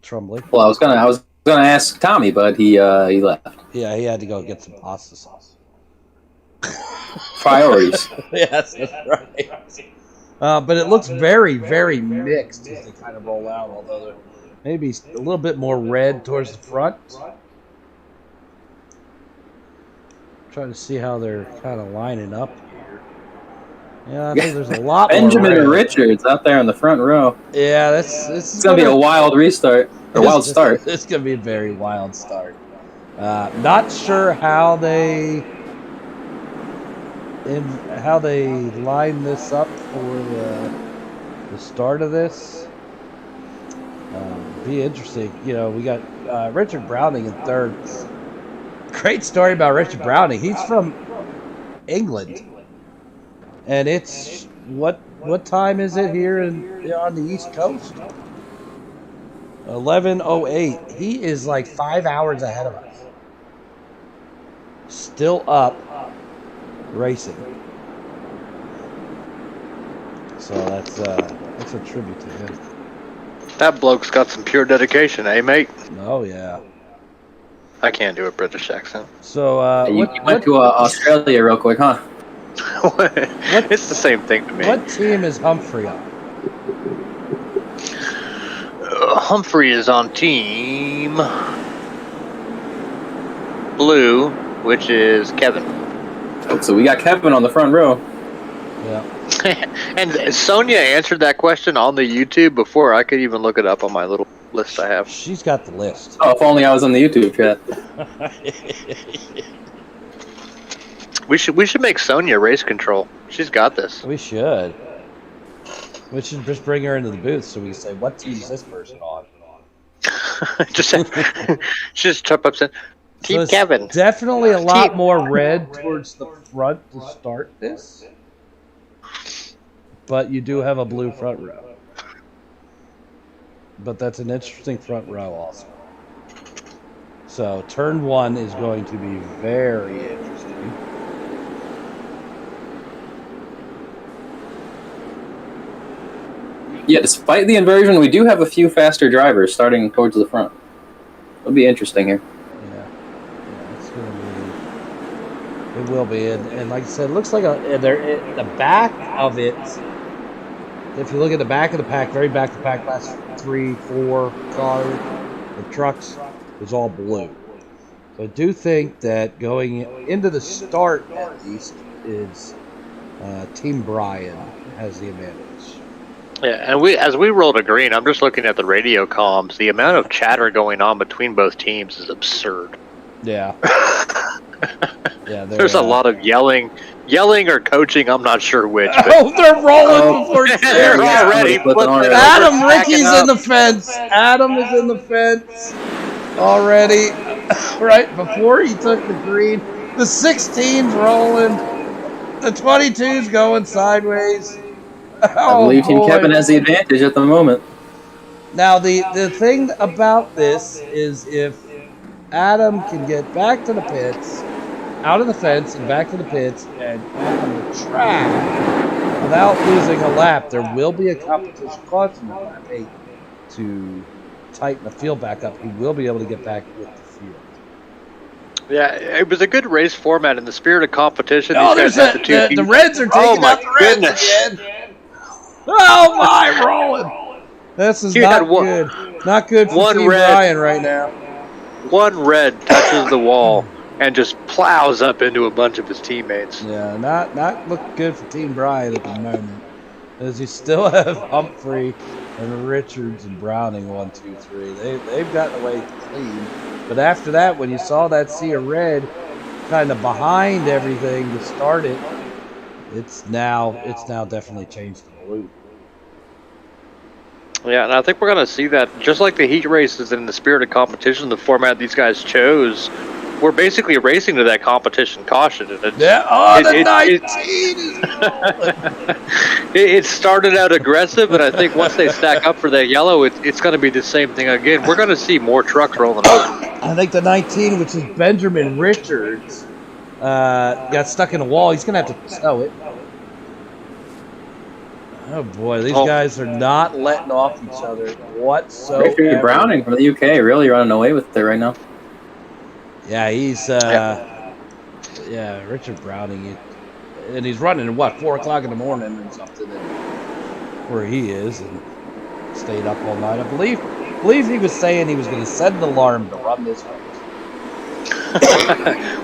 Trumbley? Well, I was gonna ask Tommy, but he left. Yeah, he had to go get some pasta sauce. Priorities. Yes, that's right. But it looks very, very mixed as they kind of roll out, although they're maybe a little bit more red towards the front. Trying to see how they're kind of lining up here. Yeah, I think there's a lot Benjamin more red. Richards out there in the front row. Yeah, it's going to be a wild restart. Or wild start. It's going to be a very wild start. Not sure how they line this up for the start of this. Be interesting. We got Richard Browning in third. Great story about Richard Browning. He's from England, and it's what time is it here on the East Coast? 11:08. He is like 5 hours ahead of us. Still up racing. So that's a tribute to him. That bloke's got some pure dedication, eh, mate? Oh yeah. I can't do a British accent. So You went to Australia real quick, huh? It's the same thing to me. What team is Humphrey on? Humphrey is on team blue, which is Kevin. Oh, so we got Kevin on the front row. Yeah. And Sonia answered that question on the YouTube before I could even look it up on my little list I have. She's got the list. Oh, if only I was on the YouTube chat. We should make Sonia race control. She's got this. We should. We should just bring her into the booth so we can say, what team is this person on? just jump up and Team So Kevin. Definitely a lot more red towards the front to start this. But you do have a blue front row. But that's an interesting front row also. So turn 1 is going to be very interesting. Yeah, despite the inversion, we do have a few faster drivers starting towards the front. It'll be interesting here. Yeah, it's going to be. It will be, and like I said, it looks like the back of it. If you look at the back of the pack, very back of the pack, last 3-4 cars, the trucks, is all blue. So I do think that going into the start, at least, is Team Brian has the advantage. Yeah, and as we roll to green, I'm just looking at the radio comms. The amount of chatter going on between both teams is absurd. Yeah. Yeah. There's a lot of yelling or coaching. I'm not sure which. But Oh, they're rolling before they're already. Adam Ricky's in the fence. Adam is in the fence already. Right before he took the green. The 16's rolling. The 22's going sideways. I believe Team Kevin has the advantage at the moment. Now, the thing about this is if Adam can get back to the pits, out of the fence and back to the pits, and on the track without losing a lap, there will be a competition caution on lap 8 to tighten the field back up. He will be able to get back with the field. Yeah, it was a good race format in the spirit of competition. Oh, there's the Reds are taking out the Reds again. Oh my, rolling! This is not good. Not good for Team Brian right now. One red touches the wall and just plows up into a bunch of his teammates. Yeah, not looking good for Team Brian at the moment. As you still have Humphrey and Richards and Browning 1, 2, 3. They've gotten away clean. But after that, when you saw that sea of red kind of behind everything to start it, it's now definitely changed to blue. Yeah, and I think we're going to see that, just like the heat races in the spirit of competition, the format these guys chose, we're basically racing to that competition caution. And it's, the 19 is rolling. It started out aggressive, and I think once they stack up for that yellow, it's going to be the same thing again. We're going to see more trucks rolling over. I think the 19, which is Benjamin Richards, got stuck in a wall. He's going to have to tow it. Oh boy, these guys are not letting off each other whatsoever. Richard Browning from the UK really running away with it right now. Yeah, he's Richard Browning, and he's running at 4 o'clock in the morning or something, where he is, and stayed up all night. I believe he was saying he was going to set an alarm to run this race.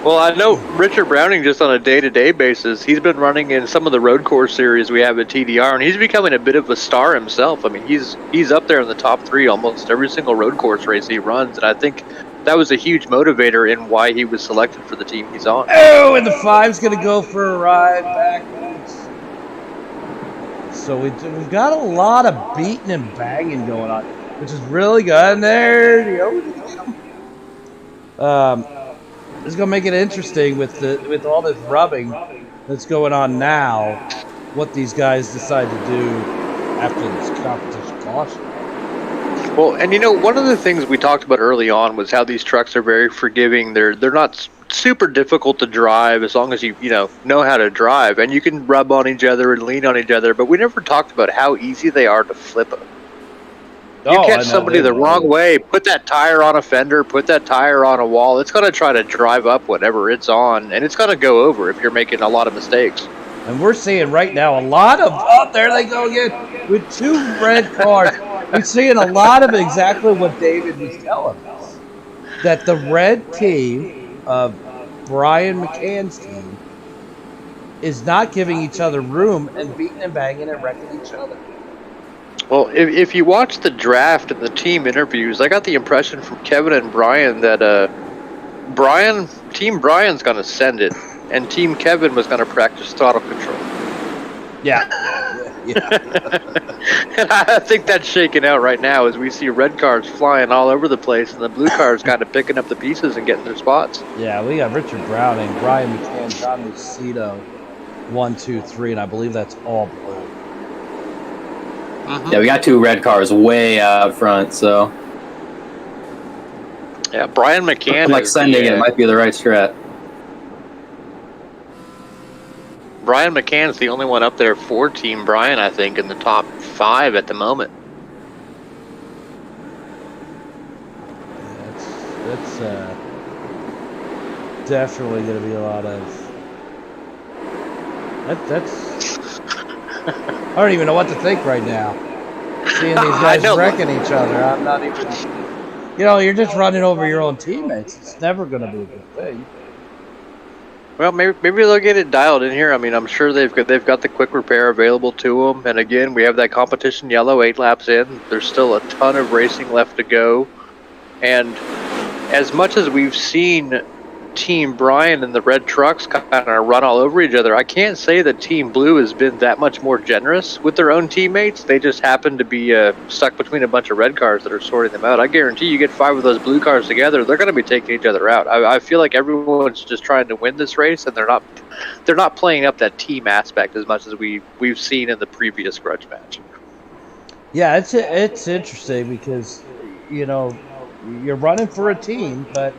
Well, I know Richard Browning, just on a day-to-day basis, he's been running in some of the road course series we have at TDR, and he's becoming a bit of a star himself. I mean, he's up there in the top 3 almost every single road course race he runs, and I think that was a huge motivator in why he was selected for the team he's on. Oh, and the 5's going to go for a ride backwards. So we've got a lot of beating and banging going on. which is really good. And there you go. It's gonna make it interesting with all this rubbing that's going on now. What these guys decide to do after this competition caution. Well, and one of the things we talked about early on was how these trucks are very forgiving. They're not super difficult to drive as long as you know how to drive, and you can rub on each other and lean on each other. But we never talked about how easy they are to flip them. You catch somebody the wrong way, put that tire on a fender, put that tire on a wall. It's going to try to drive up whatever it's on, and it's going to go over if you're making a lot of mistakes. And we're seeing right now a lot of, there they go again, with 2 red cars. We're seeing a lot of exactly what David was telling us. That the red team of Brian McCann's team is not giving each other room and beating and banging and wrecking each other. Well, if you watch the draft and the team interviews, I got the impression from Kevin and Brian that Team Brian's going to send it, and Team Kevin was going to practice throttle control. Yeah. And I think that's shaking out right now as we see red cars flying all over the place, and the blue cars kind of picking up the pieces and getting their spots. Yeah, we got Richard Browning, Brian McCann, John Lucido, 1, 2, 3, and I believe that's all blue. Yeah, we got 2 red cars way out front, so. Yeah, Brian McCann. Like sending it might be the right strat. Brian McCann's the only one up there for Team Brian, I think, in the top 5 at the moment. That's definitely going to be a lot of. That's. I don't even know what to think right now. Seeing these guys wrecking each other, I'm not even. You're just running over your own teammates. It's never going to be a good thing. Well, maybe they'll get it dialed in here. I mean, I'm sure they've got the quick repair available to them. And again, we have that competition yellow 8 laps in. There's still a ton of racing left to go. And as much as we've seen Team Brian and the red trucks kind of run all over each other, I can't say that Team Blue has been that much more generous with their own teammates. They just happen to be stuck between a bunch of red cars that are sorting them out. I guarantee you get 5 of those blue cars together, they're going to be taking each other out. I feel like everyone's just trying to win this race, and they're not playing up that team aspect as much as we've seen in the previous Grudge match. Yeah, it's interesting because you're running for a team, but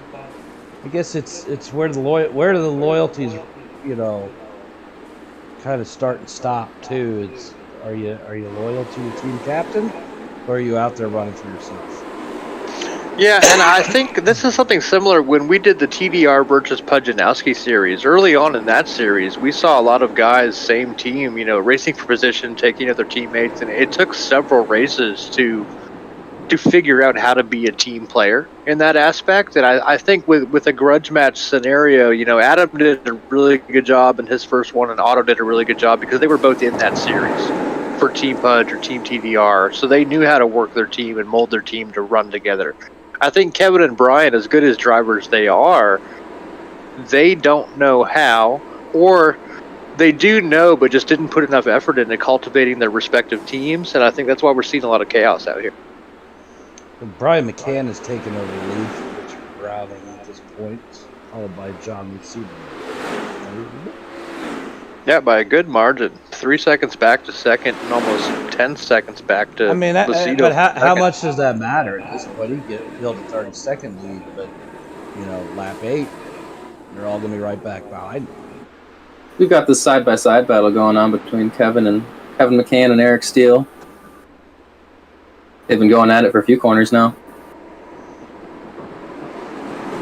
I guess it's where do the loyalties, kind of start and stop too. It's are you loyal to your team captain, or are you out there running for yourself? Yeah, and I think this is something similar when we did the TDR versus Pujanowski series. Early on in that series, we saw a lot of guys, same team, racing for position, taking other teammates, and it took several races to figure out how to be a team player in that aspect. And I think with a grudge match scenario, Adam did a really good job in his first one, and Otto did a really good job because they were both in that series for Team Pudge or Team TDR. So they knew how to work their team and mold their team to run together. I think Kevin and Brian, as good as drivers they are, they don't know how, or they do know but just didn't put enough effort into cultivating their respective teams. And I think that's why we're seeing a lot of chaos out here. Brian McCann has taken over the lead for Richard Browning at this point, followed by John Lucido. Yeah, by a good margin. 3 seconds back to second and almost 10 seconds back to Lucido. But how much does that matter at this point? He built a 30-second lead, but, lap 8, they're all going to be right back behind him. We've got this side-by-side battle going on between Kevin McCann and Eric Steele. They've been going at it for a few corners now.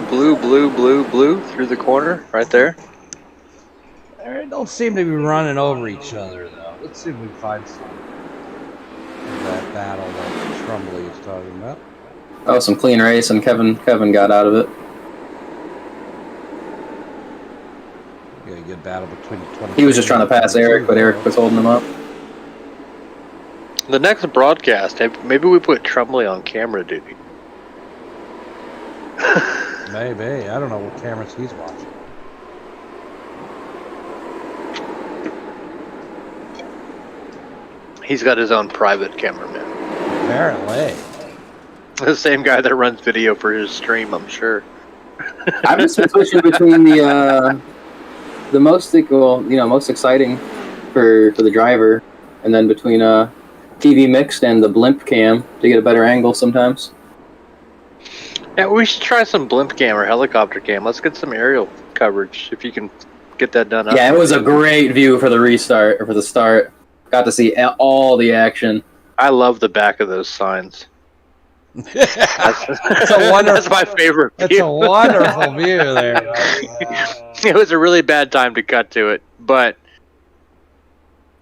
Blue, blue, blue, blue through the corner, right there. They don't seem to be running over each other, though. Let's see if we can find some of that battle that Trumley is talking about. Oh, some clean race, and Kevin got out of it. Got a good battle between the 20. He was just trying to pass Eric, but Eric was holding him up. The next broadcast, maybe we put Trumley on camera duty. Maybe. I don't know what cameras he's watching. He's got his own private cameraman. Apparently. The same guy that runs video for his stream, I'm sure. I've just been switching between the most exciting for the driver, and then between TV mixed and the blimp cam to get a better angle sometimes. Yeah, we should try some blimp cam or helicopter cam. Let's get some aerial coverage if you can get that done. Yeah, it was a great view for the restart or for the start. Got to see all the action. I love the back of those signs. It's a wonderful. That's my favorite view. It's a wonderful view there. It was a really bad time to cut to it, but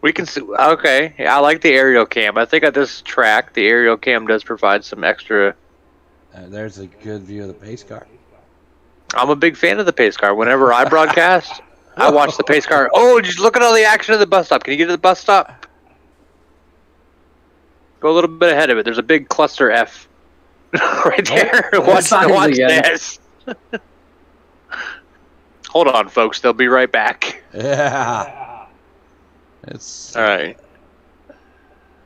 we can see. Okay, yeah, I like the aerial cam. I think at this track, the aerial cam does provide some extra. There's a good view of the pace car. I'm a big fan of the pace car. Whenever I broadcast, I watch the pace car. Oh, just look at all the action at the bus stop. Can you get to the bus stop? Go a little bit ahead of it. There's a big cluster F right there. Watch this. Hold on, folks. They'll be right back. Yeah. It's all right.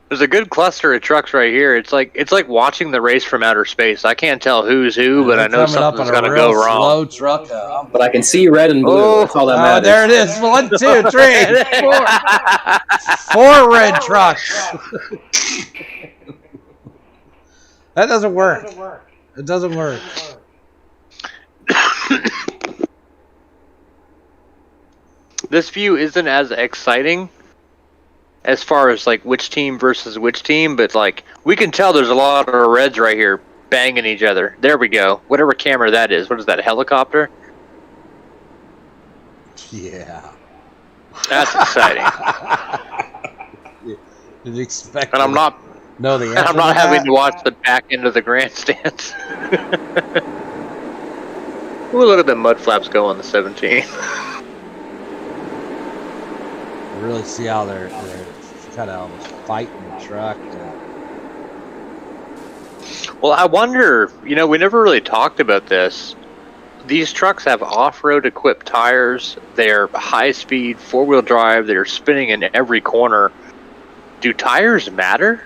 There's a good cluster of trucks right here. It's like watching the race from outer space. I can't tell who's who, but I know something's gonna go wrong. Slow truck, but I can see red and blue. Oh, that's all that matters. There it is. 1, 2, 3, 4. 4 red trucks. That doesn't work. It doesn't work. This view isn't as exciting as far as like which team versus which team, but like we can tell there's a lot of reds right here banging each other. There we go. Whatever camera that is. What is that, a helicopter? Yeah. That's exciting. Did you expect? And I'm not. No, the I'm not having to watch the back end of the grandstands. A little bit mud flaps go on the 17. Really see how they're kind of almost fighting the truck. Well, I wonder, we never really talked about this. These trucks have off-road equipped tires. They're high-speed, four-wheel drive. They're spinning in every corner. Do tires matter?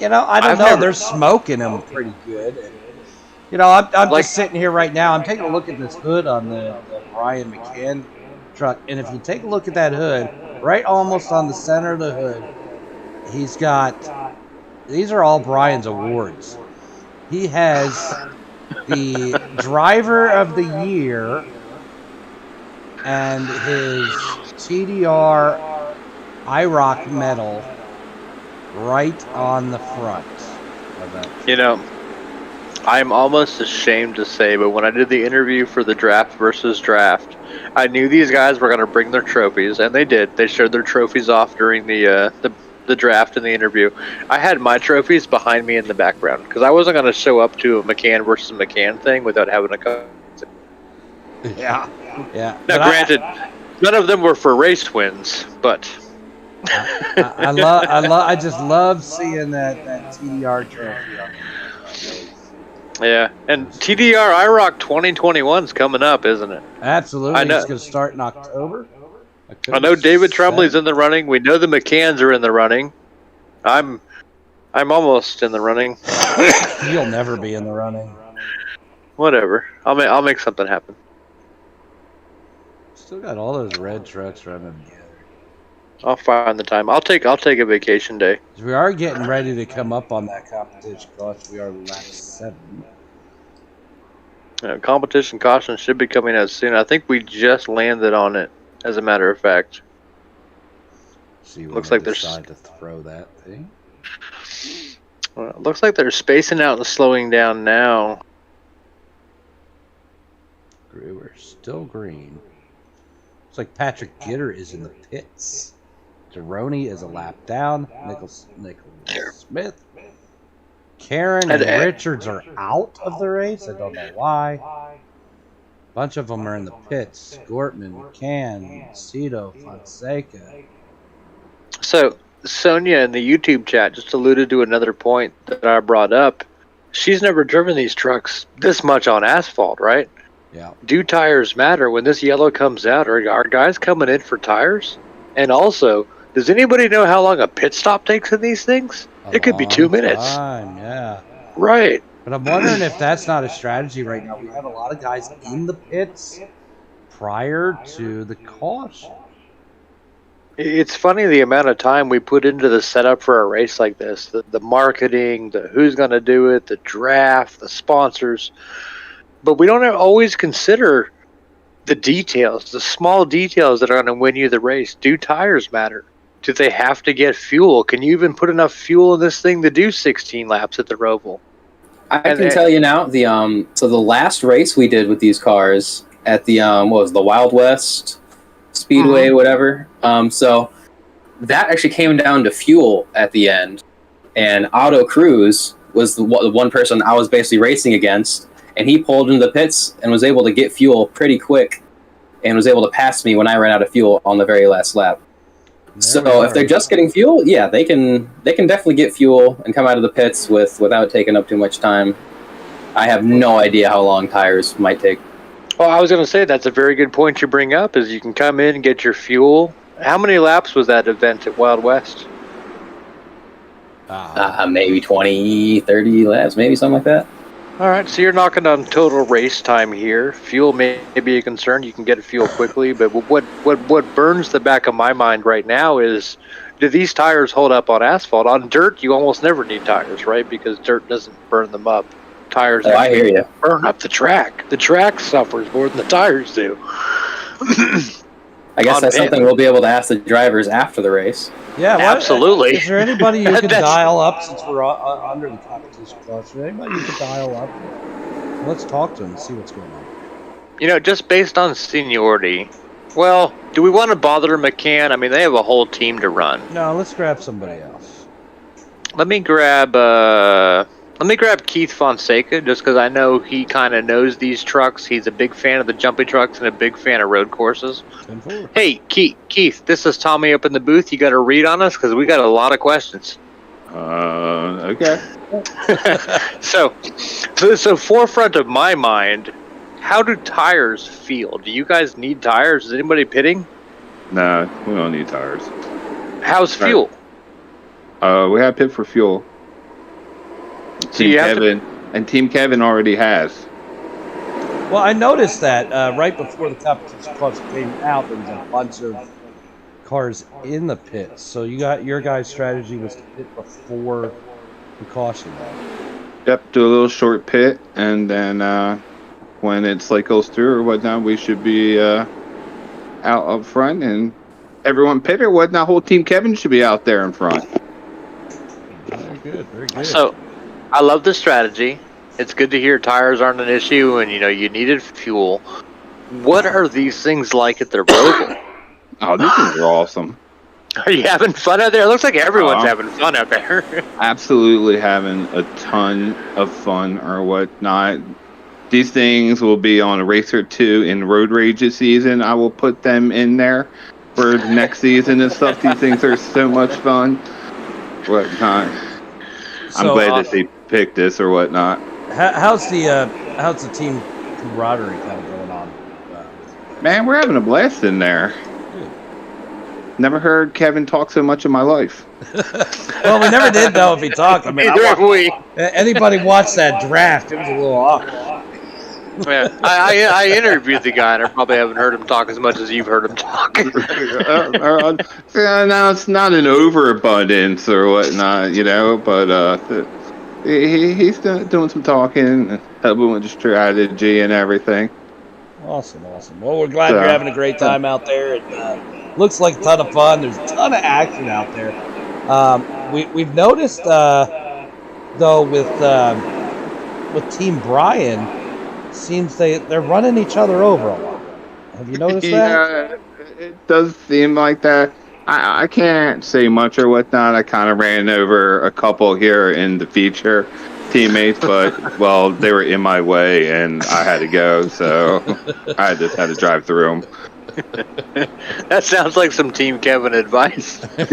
I don't know. They're smoking them pretty good. And, I'm just sitting here right now. I'm taking a look at this hood on the Brian McCann truck, and if you take a look at that hood, right almost on the center of the hood, he's got, these are all Brian's awards. He has the driver of the year and his TDR IROC medal right on the front of that. I'm almost ashamed to say, but when I did the interview for the draft versus draft, I knew these guys were going to bring their trophies, and they did. They showed their trophies off during the draft and the interview. I had my trophies behind me in the background because I wasn't going to show up to a McCann versus McCann thing without having a cover. Yeah. Now, granted, none of them were for race wins, but I just love seeing that TDR trophy on there. Yeah, and TDR IROC 2021's coming up, isn't it? Absolutely. I know. It's going to start in October. I know David Trembley's in the running. We know the McCanns are in the running. I'm almost in the running. You'll never be in the running. Whatever. I'll make something happen. Still got all those red trucks running together. I'll find the time. I'll take a vacation day. We are getting ready to come up on that competition cost. We are lap 7. Competition caution should be coming out soon. I think we just landed on it, as a matter of fact. Looks like they're deciding to throw that thing. Well, it looks like they're spacing out and slowing down now. We're still green. Looks like Patrick Gitter is in the pits. Deroni is a lap down. Nicholas Smith. Karen and Richards are out of the race. I don't know why. A bunch of them are in the pits. Gortman, McCann, Cito, Fonseca. So, Sonia in the YouTube chat just alluded to another point that I brought up. She's never driven these trucks this much on asphalt, right? Yeah. Do tires matter? When this yellow comes out, are guys coming in for tires? And also, does anybody know how long a pit stop takes in these things? It could be 2 minutes. Yeah. Right. But I'm wondering if that's not a strategy right now. We have a lot of guys in the pits prior to the caution. It's funny the amount of time we put into the setup for a race like this. The marketing, the who's going to do it, the draft, the sponsors. But we don't always consider the details, the small details that are going to win you the race. Do tires matter? Do they have to get fuel? Can you even put enough fuel in this thing to do 16 laps at the Roval? I can tell you now, so the last race we did with these cars at the what was it, the Wild West Speedway, whatever. So that actually came down to fuel at the end, and Otto Cruz was the one person I was basically racing against, and he pulled into the pits and was able to get fuel pretty quick, and was able to pass me when I ran out of fuel on the very last lap. So if they're just getting fuel, yeah, they can definitely get fuel and come out of the pits without taking up too much time. I have no idea how long tires might take. Well, I was going to say that's a very good point you bring up. Is you can come in and get your fuel. How many laps was that event at Wild West? Maybe 20, 30 laps, maybe something like that. All right, so you're knocking on total race time here. Fuel may be a concern. You can get fuel quickly, but what burns the back of my mind right now is, do these tires hold up on asphalt? On dirt, you almost never need tires, right? Because dirt doesn't burn them up. Tires I hear you. burn up the track. The track suffers more than the tires do. I guess that's something we'll be able to ask the drivers after the race. Yeah, absolutely. Is there anybody you can dial up, since we're under the competition clause? Is there anybody you can dial up? Let's talk to them and see what's going on. Just based on seniority, well, do we want to bother McCann? I mean, they have a whole team to run. No, let's grab somebody else. Let me grab Keith Fonseca, just because I know he kind of knows these trucks. He's a big fan of the jumpy trucks and a big fan of road courses. Hey, Keith, this is Tommy up in the booth. You got a read on us? Because we got a lot of questions. Okay. So forefront of my mind, how do tires feel? Do you guys need tires? Is anybody pitting? Nah, we don't need tires. How's fuel? We have pit for fuel. Team Kevin already has. Well, I noticed that right before the competition clause came out, there was a bunch of cars in the pits. So your guys' strategy was to pit before the caution. Yep, do a little short pit, and then when it goes through or whatnot, we should be out up front, and everyone pit or whatnot. Whole Team Kevin should be out there in front. Very good, very good. So, I love this strategy. It's good to hear tires aren't an issue, and you needed fuel. What are these things like at the Roval? Oh, these things are awesome. Are you having fun out there? It looks like everyone's having fun out there. Absolutely having a ton of fun or whatnot. These things will be on a race or two in Road Rages season. I will put them in there for next season and stuff. These things are so much fun. Whatnot. I'm glad that they picked this or whatnot. How's the team camaraderie kind of going on? Man, we're having a blast in there. Never heard Kevin talk so much in my life. Well, we never did know if he talked. I mean, anybody watched that draft? It was a little awkward. Yeah, I interviewed the guy, and I probably haven't heard him talk as much as you've heard him talk. Now it's not an overabundance or whatnot, but he's doing some talking, helping with the strategy and everything. Awesome. Well, we're glad you're having a great time out there. It looks like a ton of fun. There's a ton of action out there. We've noticed, though, with Team Brian, seems they're running each other over a lot. Have you noticed that? Yeah, it does seem like that. I can't say much or whatnot. I kind of ran over a couple here in the feature teammates, but they were in my way and I had to go, so I just had to drive through them. That sounds like some Team Kevin advice. What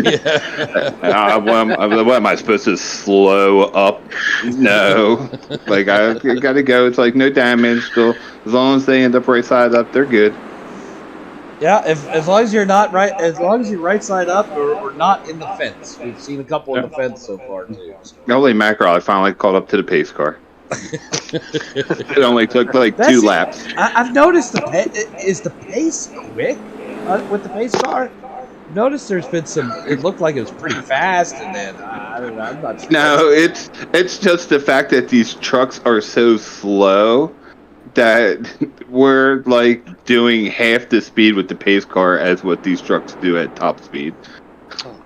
am I supposed to slow up? No, I gotta go. It's no damage. So as long as they end up right side up, they're good. Yeah, as long as you're not right, as long as you're right side up or not in the fence. We've seen a couple in the fence so far too. Holy mackerel! I finally caught up to the pace car. It only took like That's 2 it. laps. I've noticed is the pace quick with the pace car. Noticed there's been some. It looked like it was pretty fast, and then I don't know. I'm not sure. No, it's just the fact that these trucks are so slow that we're like doing half the speed with the pace car as what these trucks do at top speed.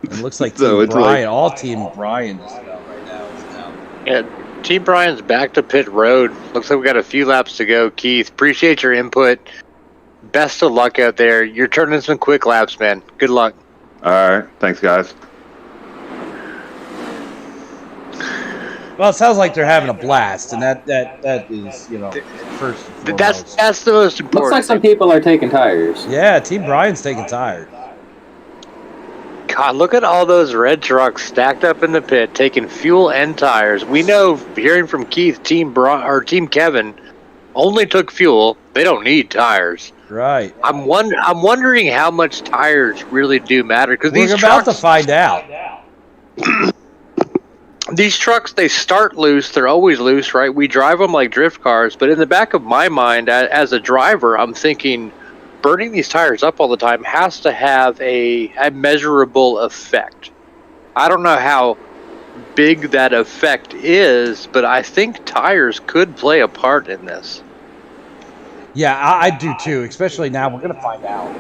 It looks like So Team it's Brian, like- all Team Brian just about right now is down. Yeah, Team Brian's back to pit road. Looks like we got a few laps to go. Keith, appreciate your input. Best of luck out there. You're turning some quick laps, man. Good luck. All right, thanks, guys. Well, it sounds like they're having a blast, and that is, you know, first and foremost. That's the most important. Looks like some people are taking tires. Yeah, Team Brian's taking tires. God, look at all those red trucks stacked up in the pit, taking fuel and tires. We know, hearing from Keith, Team Kevin only took fuel. They don't need tires. Right. I'm wondering how much tires really do matter, because these We're about trucks, to find out. these trucks, they start loose. They're always loose, right? We drive them like drift cars, but in the back of my mind, as a driver, I'm thinking burning these tires up all the time has to have a measurable effect. I don't know how big that effect is, but I think tires could play a part in this. Yeah, I do too. Especially now, we're gonna find out.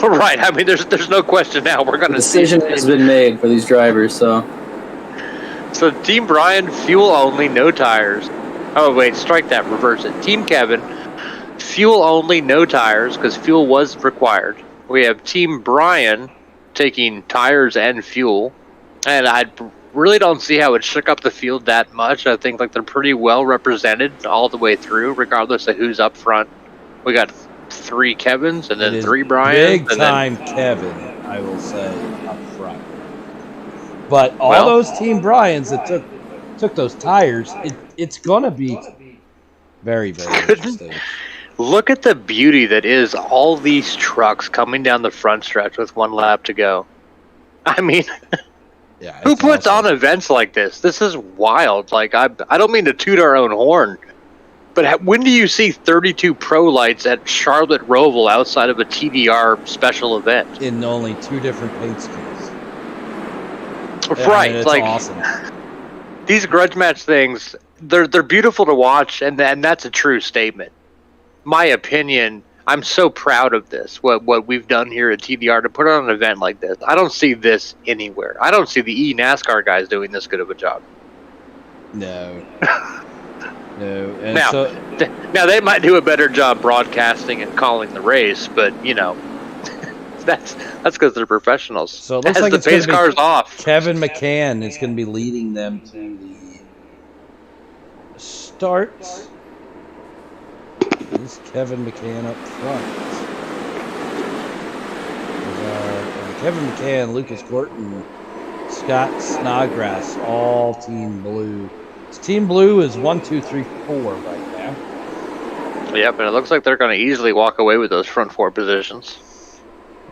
Right. I mean, there's no question now. We're going The to see. decision has been made for these drivers, so So Team Brian, fuel only, no tires. Oh, wait, strike that, reverse it. Team Kevin, fuel only, no tires, because fuel was required. We have Team Brian taking tires and fuel. And I really don't see how it shook up the field that much. I think like they're pretty well represented all the way through, regardless of who's up front. We got 3 Kevins and It then is 3 Brians. Big and then time Kevin, I will say, up front. But all Well- those Team Brians that took those tires, it's gonna be very, very interesting. look at the beauty that is all these trucks coming down the front stretch with 1 lap to go. I mean, Yeah, who it's puts awesome. on events like this? This is wild. Like, I don't mean to toot our own horn, but when do you see 32 pro lights at Charlotte Roval outside of a TDR special event? in only 2 different paint schemes? Right, it's like awesome. these grudge match things, they're beautiful to watch, and that's a true statement. My opinion, I'm so proud of this, what we've done here at TDR to put on an event like this. I don't see this anywhere. I don't see the NASCAR guys doing this good of a job. No. No. And Now, so, now they might do a better job broadcasting and calling the race, but you know, that's because they're professionals. So it looks As like the it's gonna pace be car's off. Kevin McCann is going to be leading them to the start. Is Kevin McCann up front? Kevin McCann, Lucas Gorton, Scott Snodgrass, all Team Blue. Team Blue is 1, 2, 3, 4 right now. Yep, and it looks like they're going to easily walk away with those front 4 positions.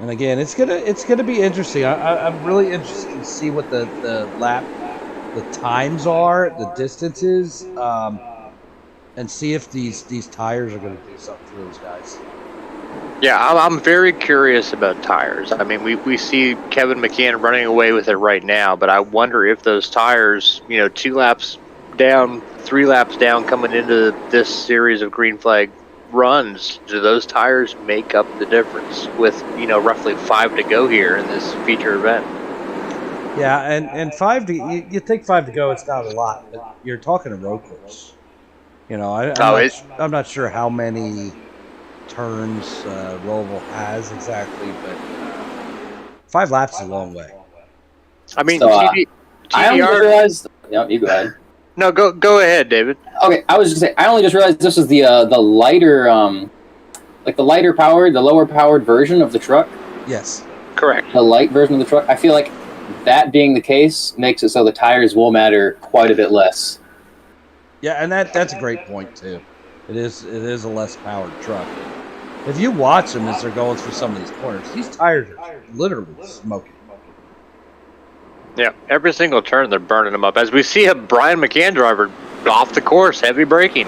And again, it's gonna be interesting. I'm really interested to see what the times are, the distances, and see if these tires are going to do something for those guys. Yeah, I'm very curious about tires. I mean, we see Kevin McCann running away with it right now, but I wonder if those tires, 2 laps down, 3 laps down coming into this series of green flag runs, do those tires make up the difference with, roughly 5 to go here in this feature event? Yeah, and 5 to you think 5 to go, it's not a lot, but you're talking a road course. I'm not sure how many turns Roval has exactly, but 5 laps is a long way. I mean, So, TDR. I only just realized. Yep, you go ahead. No, go ahead, David. Okay, I was just gonna say, I only just realized this is the lighter, like the lighter powered, the lower powered version of the truck. Yes. Correct. The light version of the truck. I feel like that being the case makes it so the tires will matter quite a bit less. Yeah, and that's a great point too. It is a less powered truck. If you watch him as they're going through some of these corners, he's tired of literally smoking. Yeah, every single turn they're burning them up. As we see a Brian McCann driver off the course, heavy braking.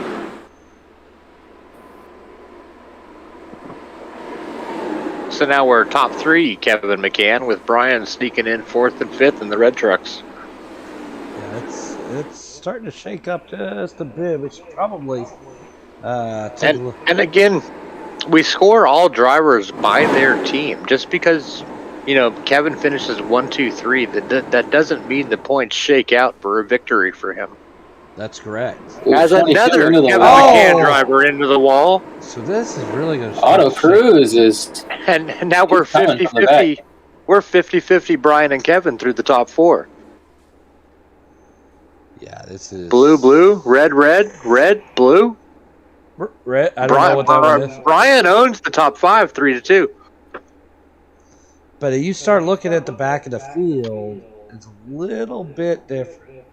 So now we're top 3, Kevin McCann, with Brian sneaking in 4th and 5th in the red trucks. Yeah, it's starting to shake up just a bit. We should probably take a look. And again, we score all drivers by their team. Just because, Kevin finishes 1, 2, 3, that doesn't mean the points shake out for a victory for him. That's correct. As another Kevin McCann driver into the wall. So this is really going to Auto Cruz is... And now we're 50-50. We're 50-50 Brian and Kevin through the top 4. Yeah, this is... Blue, red, blue. Red. I don't know what that one is. Brian owns the top 5, 3-2. But if you start looking at the back of the field, it's a little bit different.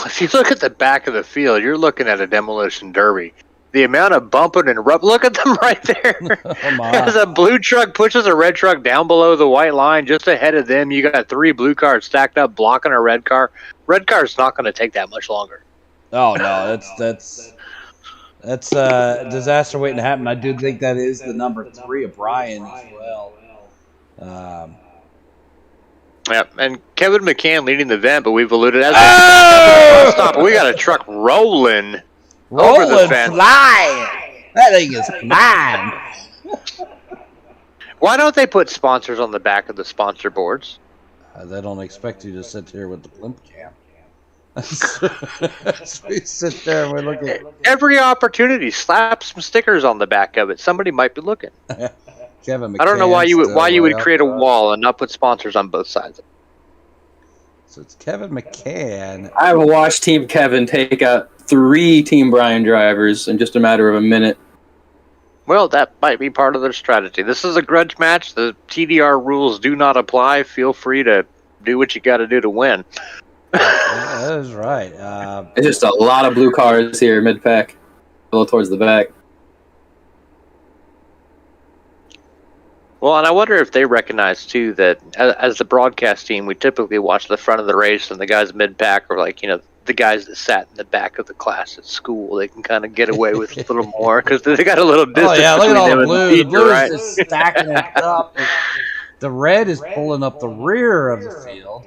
If you look at the back of the field, you're looking at a demolition derby. The amount of bumping and look at them right there. As a blue truck pushes a red truck down below the white line, just ahead of them, you got 3 blue cars stacked up blocking a red car. Red car's not going to take that much longer. Oh no, that's disaster waiting to happen. I do think that is the number 3 of Brian as well. Yeah, and Kevin McCann leading the event, but we've alluded as stop. We got a truck rolling over the fence. Flying. That thing is flying. Why don't they put sponsors on the back of the sponsor boards? They don't expect you to sit here with the blimp cam. So we sit there and we look at every opportunity. Slap some stickers on the back of it. Somebody might be looking. Kevin McCann. I don't know why you would create a wall and not put sponsors on both sides. So it's Kevin McCann. I've watched Team Kevin take out 3 Team Brian drivers in just a matter of a minute. Well, that might be part of their strategy. This is a grudge match. The TDR rules do not apply. Feel free to do what you got to do to win. Yeah, that is right. It's just a lot of blue cars here mid-pack, a little towards the back. Well, and I wonder if they recognize, too, that as the broadcast team, we typically watch the front of the race, and the guys mid-pack are like, the guys that sat in the back of the class at school. They can kind of get away with a little more because they got a little distance. Oh, yeah, look at all the blue. The blue right? is just stacking it up. The red is pulling up the rear of the field.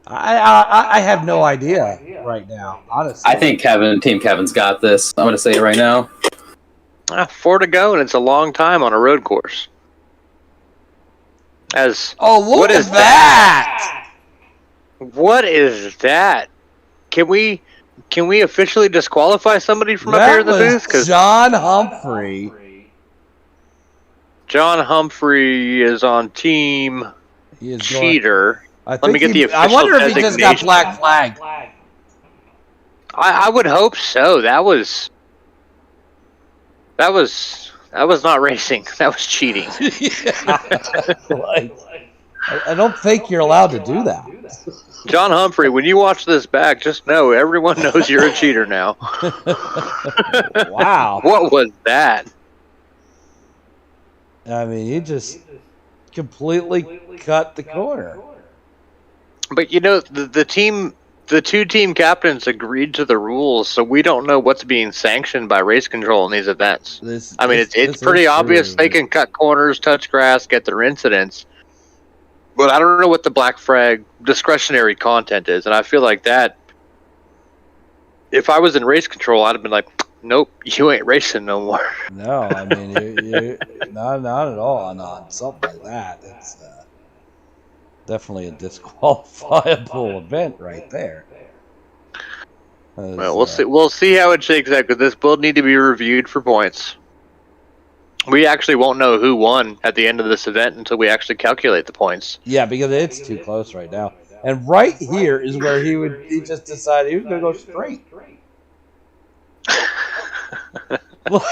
I have no idea right now, honestly. I think Team Kevin's got this. I'm going to say it right now. 4 to go, and it's a long time on a road course. Look at that! What is that? Can we officially disqualify somebody from up here in the booth? Because John Humphrey. John Humphrey is on team cheater. Let me get the official I wonder if he just got black flagged. I would hope so. That was not racing. That was cheating. I don't think you're allowed to do that. John Humphrey, when you watch this back, just know everyone knows you're a cheater now. Wow. What was that? I mean, he just completely cut the corner. But the 2 team captains agreed to the rules, so we don't know what's being sanctioned by race control in these events. It's pretty obvious they can cut corners, touch grass, get their incidents. But I don't know what the black flag discretionary content is, and I feel like that. If I was in race control, I'd have been like, "Nope, you ain't racing no more." No, I mean, you not at all on something like that. It's definitely a disqualifiable event right there. Well, we'll see how it shakes out, because this will need to be reviewed for points. We actually won't know who won at the end of this event until we actually calculate the points. Yeah, because it's too close right now. And right here is where he just decided he was going to go straight. Well,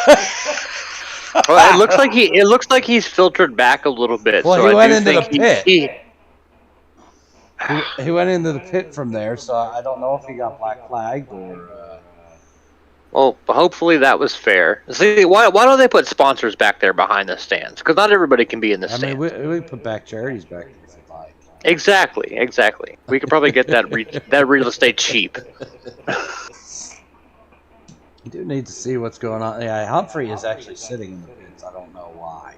it looks like he's filtered back a little bit. Well, so he went into the pit. He went into the pit from there, so I don't know if he got black flagged or. Well, hopefully that was fair. See, why don't they put sponsors back there behind the stands? Because not everybody can be in the I mean, stands. we put back charities back there if you like. Exactly. We could probably get that that real estate cheap. You do need to see what's going on. Yeah, Humphrey is actually sitting in the pits. I don't know why.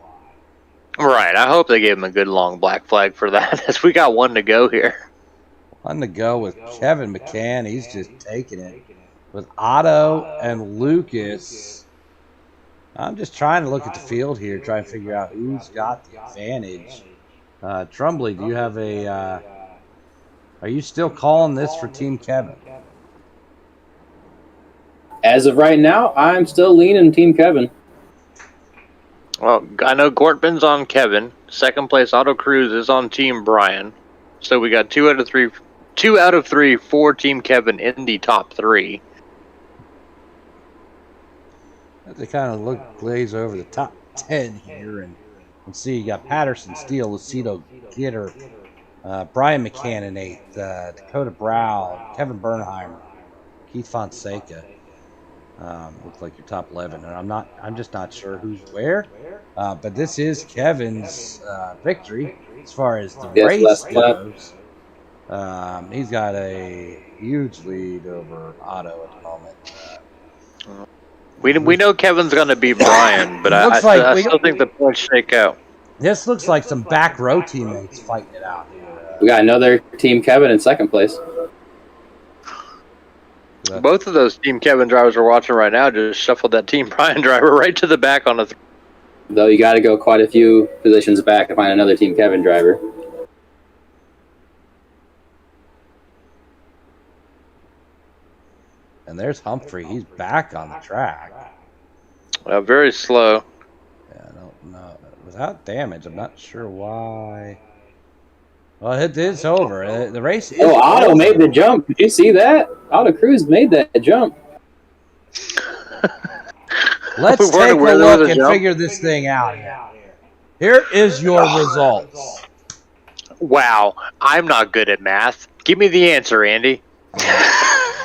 Right. I hope they gave him a good long black flag for that, as we got one to go here. On the go with Kevin McCann. He's just taking it. With Otto and Lucas. I'm just trying to look at the field here, try and figure out who's got the advantage. Trumbly, do you have a... are you still calling this for Team Kevin? As of right now, I'm still leaning Team Kevin. Well, I know Gortman's on Kevin. Second place, Auto Cruz is on Team Brian. So we got 2 out of 3 for Team Kevin in the top 3. They kind of glaze over the top 10 here, and see you got Patterson, Steele, Lucido, Gitter, Brian McCann in 8th, Dakota Brow, Kevin Bernheimer, Keith Fonseca. Looks like your top 11, and I'm just not sure who's where. But this is Kevin's victory as far as the race goes. He's got a huge lead over Otto at the moment. We know Kevin's going to beat Brian, but I still think the points shake out. This looks like some back row teammates fighting it out here. We got another Team Kevin in second place. Both of those Team Kevin drivers we're watching right now just shuffled that Team Brian driver right to the back on the... Though you got to go quite a few positions back to find another Team Kevin driver. And there's Humphrey. He's back on the track. Very slow. Yeah, I don't know. Without damage, I'm not sure why. Well, it is over. The race is Otto over. made the jump. Did you see that? Otto Cruz made that jump. Let's take a look and figure this thing out here. Here is your results. Wow, I'm not good at math. Give me the answer, Andy.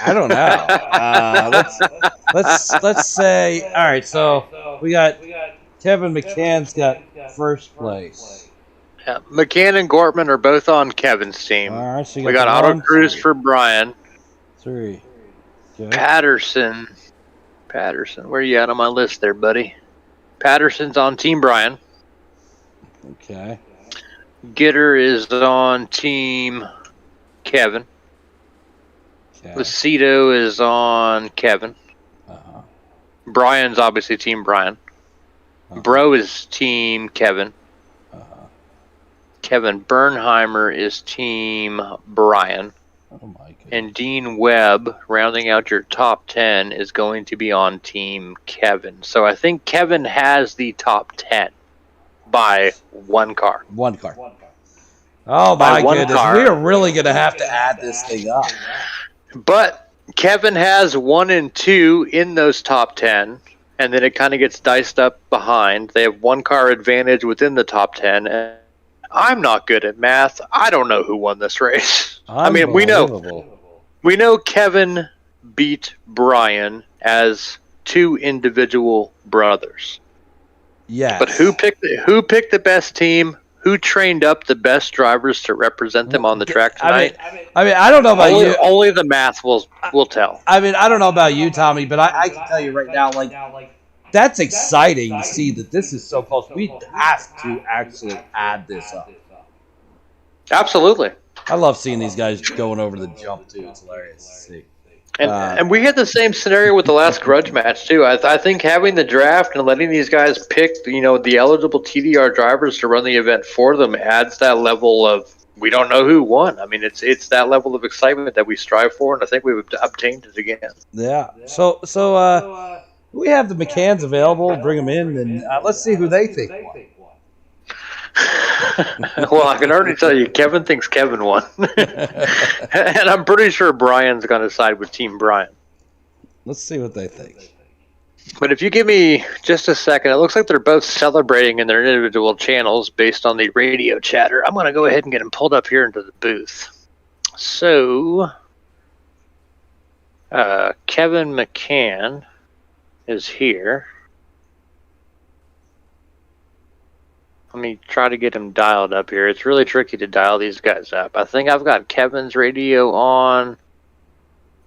I don't know. Let's say, all right. So we got Kevin McCann's got first place. Yeah, McCann and Gortman are both on Kevin's team. All right, so we got Auto Cruz for Brian. 3. Good. Patterson, where you at on my list there, buddy? Patterson's on Team Brian. Okay. Gitter is on Team Kevin. Okay. Lucido is on Kevin. Uh-huh. Brian's obviously Team Brian. Uh-huh. Bro is Team Kevin. Uh-huh. Kevin Bernheimer is Team Brian. Oh my goodness. And Dean Webb, rounding out your top 10, is going to be on Team Kevin. So I think Kevin has the top 10 by one car. One car. Oh my goodness. We are really going to have to add this thing up. But Kevin has 1 and 2 in those top 10, and then it kind of gets diced up behind. They have 1 car advantage within the top 10. And I'm not good at math. I don't know who won this race. I mean, we know Kevin beat Brian as 2 individual brothers. Yes. But who picked the best team? Who trained up the best drivers to represent them on the track tonight? I mean, I don't know about you. Only the math will tell. I mean, I don't know about you, Tommy, but I can tell you right now, like, that's exciting to see that this is so close. We have to actually add this up. Absolutely. I love seeing these guys going over the jump, too. It's hilarious to see. And we had the same scenario with the last Grudge match, too. I think having the draft and letting these guys pick, the eligible TDR drivers to run the event for them adds that level of, we don't know who won. I mean, it's that level of excitement that we strive for, and I think we've obtained it again. Yeah. So we have the McCanns available. Bring them in, and let's see who they think won. Well, I can already tell you, Kevin thinks Kevin won. And I'm pretty sure Brian's going to side with Team Brian. Let's see what they think. But if you give me just a second, it looks like they're both celebrating in their individual channels based on the radio chatter. I'm going to go ahead and get them pulled up here into the booth. So, Kevin McCann is here. Let me try to get him dialed up here. It's really tricky to dial these guys up. I think I've got Kevin's radio on,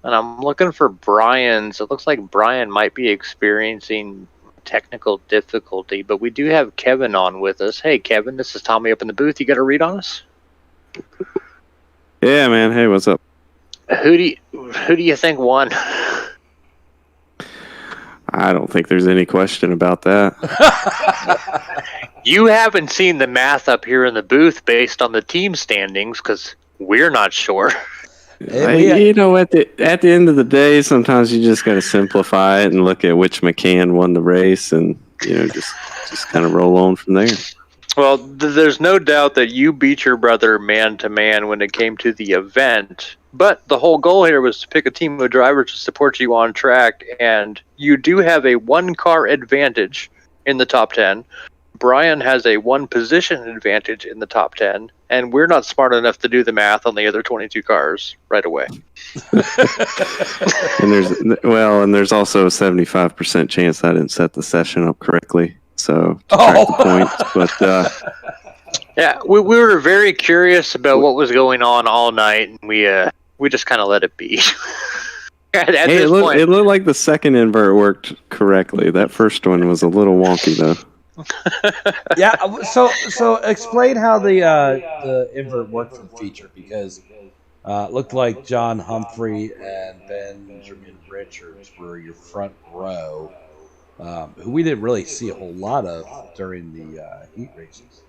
and I'm looking for Brian's. It looks like Brian might be experiencing technical difficulty, but we do have Kevin on with us. Hey, Kevin, this is Tommy up in the booth. You got a read on us? Yeah, man. Hey, what's up? Who do you think won? I don't think there's any question about that. You haven't seen the math up here in the booth based on the team standings because we're not sure. You know, at the end of the day, sometimes you just got to simplify it and look at which McCann won the race, and just kind of roll on from there. Well, there's no doubt that you beat your brother man to man when it came to the event. But the whole goal here was to pick a team of drivers to support you on track, and you do have a one-car advantage in the top 10. Brian has a one-position advantage in the top 10, and we're not smart enough to do the math on the other 22 cars right away. And there's also a 75% chance I didn't set the session up correctly, so to track the points. But yeah, we were very curious about what was going on all night, and we just kind of let it be. it looked like the second invert worked correctly. That first one was a little wonky, though. Yeah, so explain how the invert worked for the feature, because it looked like John Humphrey and Benjamin Richards were your front row, who we didn't really see a whole lot of during the heat races.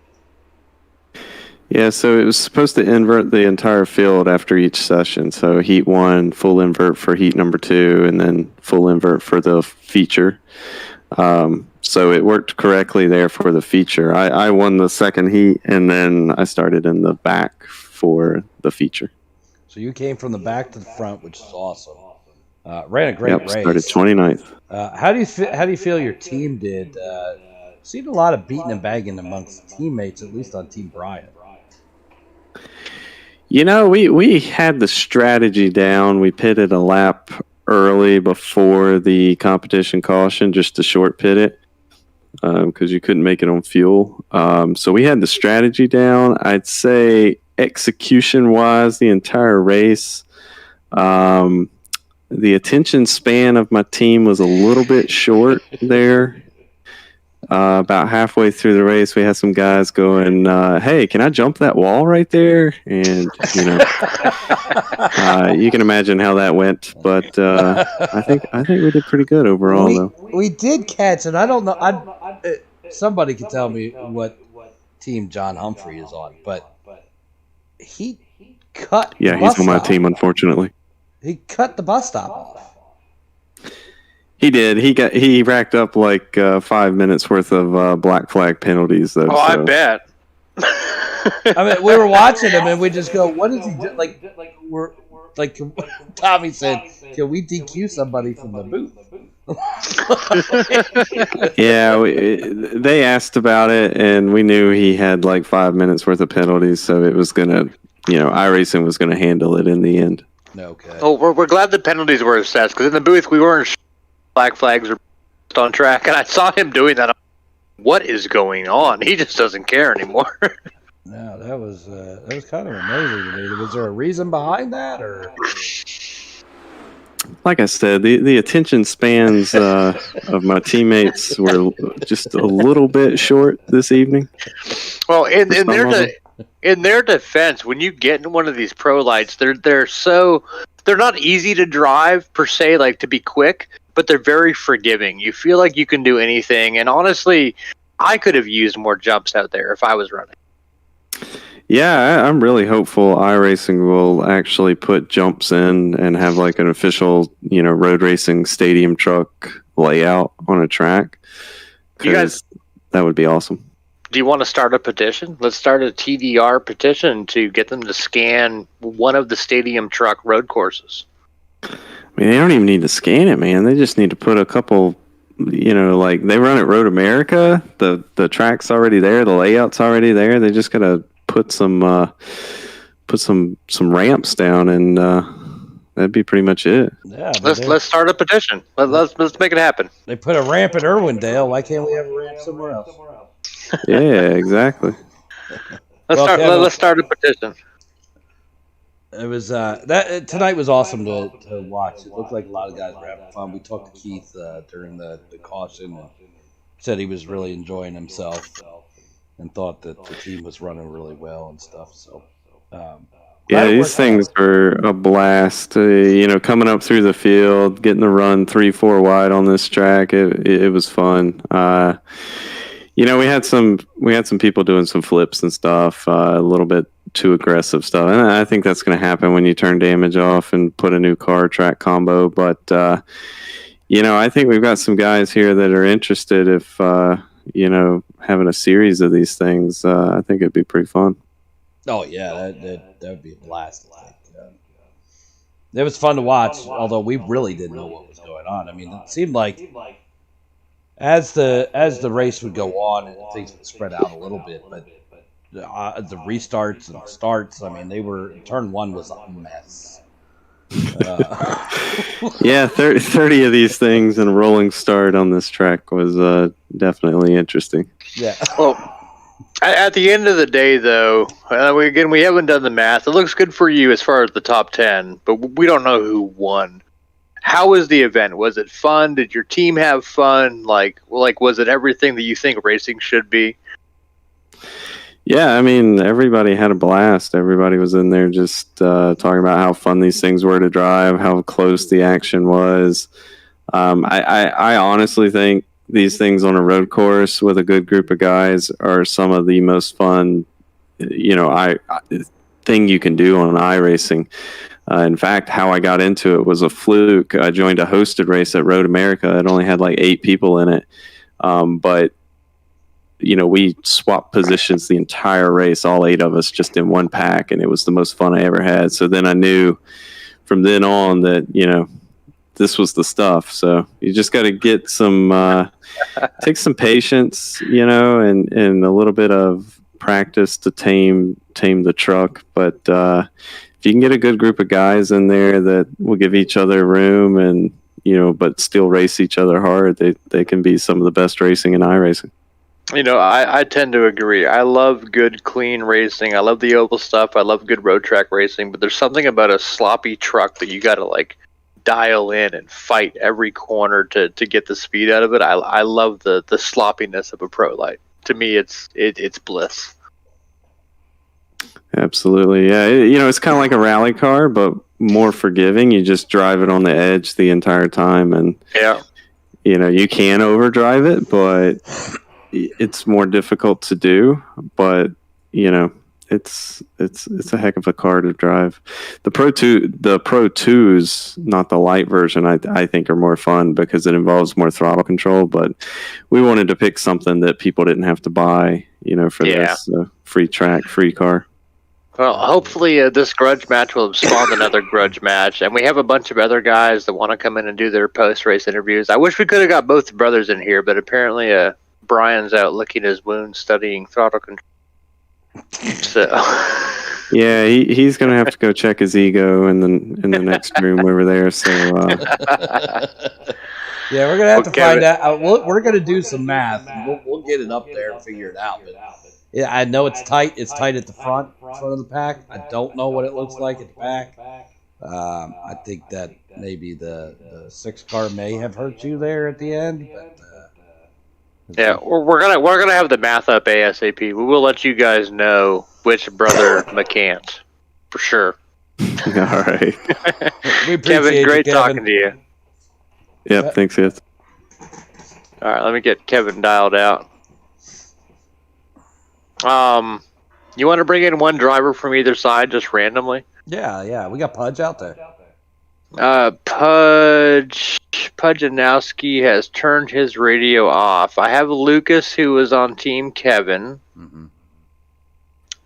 Yeah, so it was supposed to invert the entire field after each session. So heat 1, full invert for heat number 2, and then full invert for the feature. So it worked correctly there for the feature. I won the second heat, and then I started in the back for the feature. So you came from the back to the front, which is awesome. Ran a great race. Started 29th. How do you feel your team did? Seen a lot of beating and banging amongst teammates, at least on Team Brian. You know, we had the strategy down. We pitted a lap early before the competition caution just to short pit it because you couldn't make it on fuel. So we had the strategy down. I'd say execution-wise, the entire race, the attention span of my team was a little bit short there. About halfway through the race, we had some guys going, "Hey, can I jump that wall right there?" And you can imagine how that went. But I think we did pretty good overall, though. We did catch, and I don't know. Somebody could tell me what team John Humphrey is on, but he cut. Yeah, he's on my team, unfortunately. He cut the bus stop off. He did. He racked up like 5 minutes worth of black flag penalties, though. Oh, so. I bet. I mean, we were watching him, and we just go, "What is he do?" We're like Tommy said, "Can we DQ somebody from the booth?" Yeah, they asked about it, and we knew he had like 5 minutes worth of penalties, so it was gonna, iRacing was gonna handle it in the end. Okay. Oh, we're glad the penalties were assessed, because in the booth we weren't sure black flags were on track, and I saw him doing that. What is going on? He just doesn't care anymore. No, that was kind of amazing to me. Was there a reason behind that, or? Like I said, the attention spans of my teammates were just a little bit short this evening. Well, in their defense, when you get in one of these pro lights, they're not easy to drive per se, like to be quick, but they're very forgiving. You feel like you can do anything, and honestly, I could have used more jumps out there if I was running. Yeah, I'm really hopeful iRacing will actually put jumps in and have like an official, road racing stadium truck layout on a track. That would be awesome. Do you want to start a petition? Let's start a TDR petition to get them to scan one of the stadium truck road courses. I mean, they don't even need to scan it, man. They just need to put a couple, like they run at Road America. The track's already there. The layout's already there. They just got to put some ramps down, and that'd be pretty much it. Yeah, Let's start a petition. Let's make it happen. They put a ramp at Irwindale. Why can't we have a ramp somewhere else? Yeah, exactly. Let's start a petition. It was that tonight was awesome to watch. It looked like a lot of guys were having fun. We talked to Keith during the caution and said he was really enjoying himself and thought that the team was running really well and stuff. So yeah, these things are a blast. Coming up through the field, getting to run 3-4 wide on this track, it was fun. We had some people doing some flips and stuff, a little bit too aggressive stuff, and I think that's going to happen when you turn damage off and put a new car track combo. But I think we've got some guys here that are interested. If having a series of these things, I think it'd be pretty fun. Oh yeah, that would be a blast. It was fun to watch, although we really didn't know what was going on. I mean, it seemed like as the race would go on and things would spread out a little bit, but the restarts and starts, I mean, turn one was a mess. Yeah, 30 of these things and a rolling start on this track was definitely interesting. Yeah. Well, at the end of the day, though, we haven't done the math. It looks good for you as far as the top 10, but we don't know who won. How was the event? Was it fun? Did your team have fun? Like was it everything that you think racing should be? Yeah, I mean, everybody had a blast. Everybody was in there just talking about how fun these things were to drive, how close the action was. I honestly think these things on a road course with a good group of guys are some of the most fun, thing you can do on iRacing. In fact, how I got into it was a fluke. I joined a hosted race at Road America. It only had like 8 people in it. But we swapped positions the entire race, all 8 of us just in one pack, and it was the most fun I ever had. So then I knew from then on that, this was the stuff. So you just got to get take some patience, and a little bit of practice to tame the truck. But if you can get a good group of guys in there that will give each other room and, but still race each other hard, they can be some of the best racing in iRacing. I tend to agree. I love good, clean racing. I love the oval stuff. I love good road track racing. But there's something about a sloppy truck that you got to dial in and fight every corner to get the speed out of it. I love the sloppiness of a pro light. To me, it's bliss. Absolutely, yeah. It's kind of like a rally car, but more forgiving. You just drive it on the edge the entire time, and you can overdrive it, but it's more difficult to do. But it's a heck of a car to drive. The Pro 2s, not the light version, I think are more fun because it involves more throttle control. But we wanted to pick something that people didn't have to buy, for this free track, free car. Well, hopefully this Grudge match will spawn another Grudge match, and we have a bunch of other guys that want to come in and do their post-race interviews. I wish we could have got both the brothers in here, but apparently Brian's out licking his wounds, studying throttle control. So, yeah, he's gonna have to go check his ego in the next room over there. So, yeah, we're gonna have to find out. We're gonna do some math. And we'll get it up there and figure it out. But yeah, I know it's tight. It's tight at the front of the pack. I don't know what it looks like at the back. I think that maybe the 6 car may have hurt you there at the end, but. Yeah, we're gonna have the math up ASAP. We will let you guys know which brother McCann, for sure. All right. Kevin, great talking to you. Yep, thanks, guys. All right, let me get Kevin dialed out. You want to bring in one driver from either side, just randomly? Yeah, we got Pudge out there. Pudjanowski has turned his radio off. I have Lucas, who was on Team Kevin. Mm-hmm.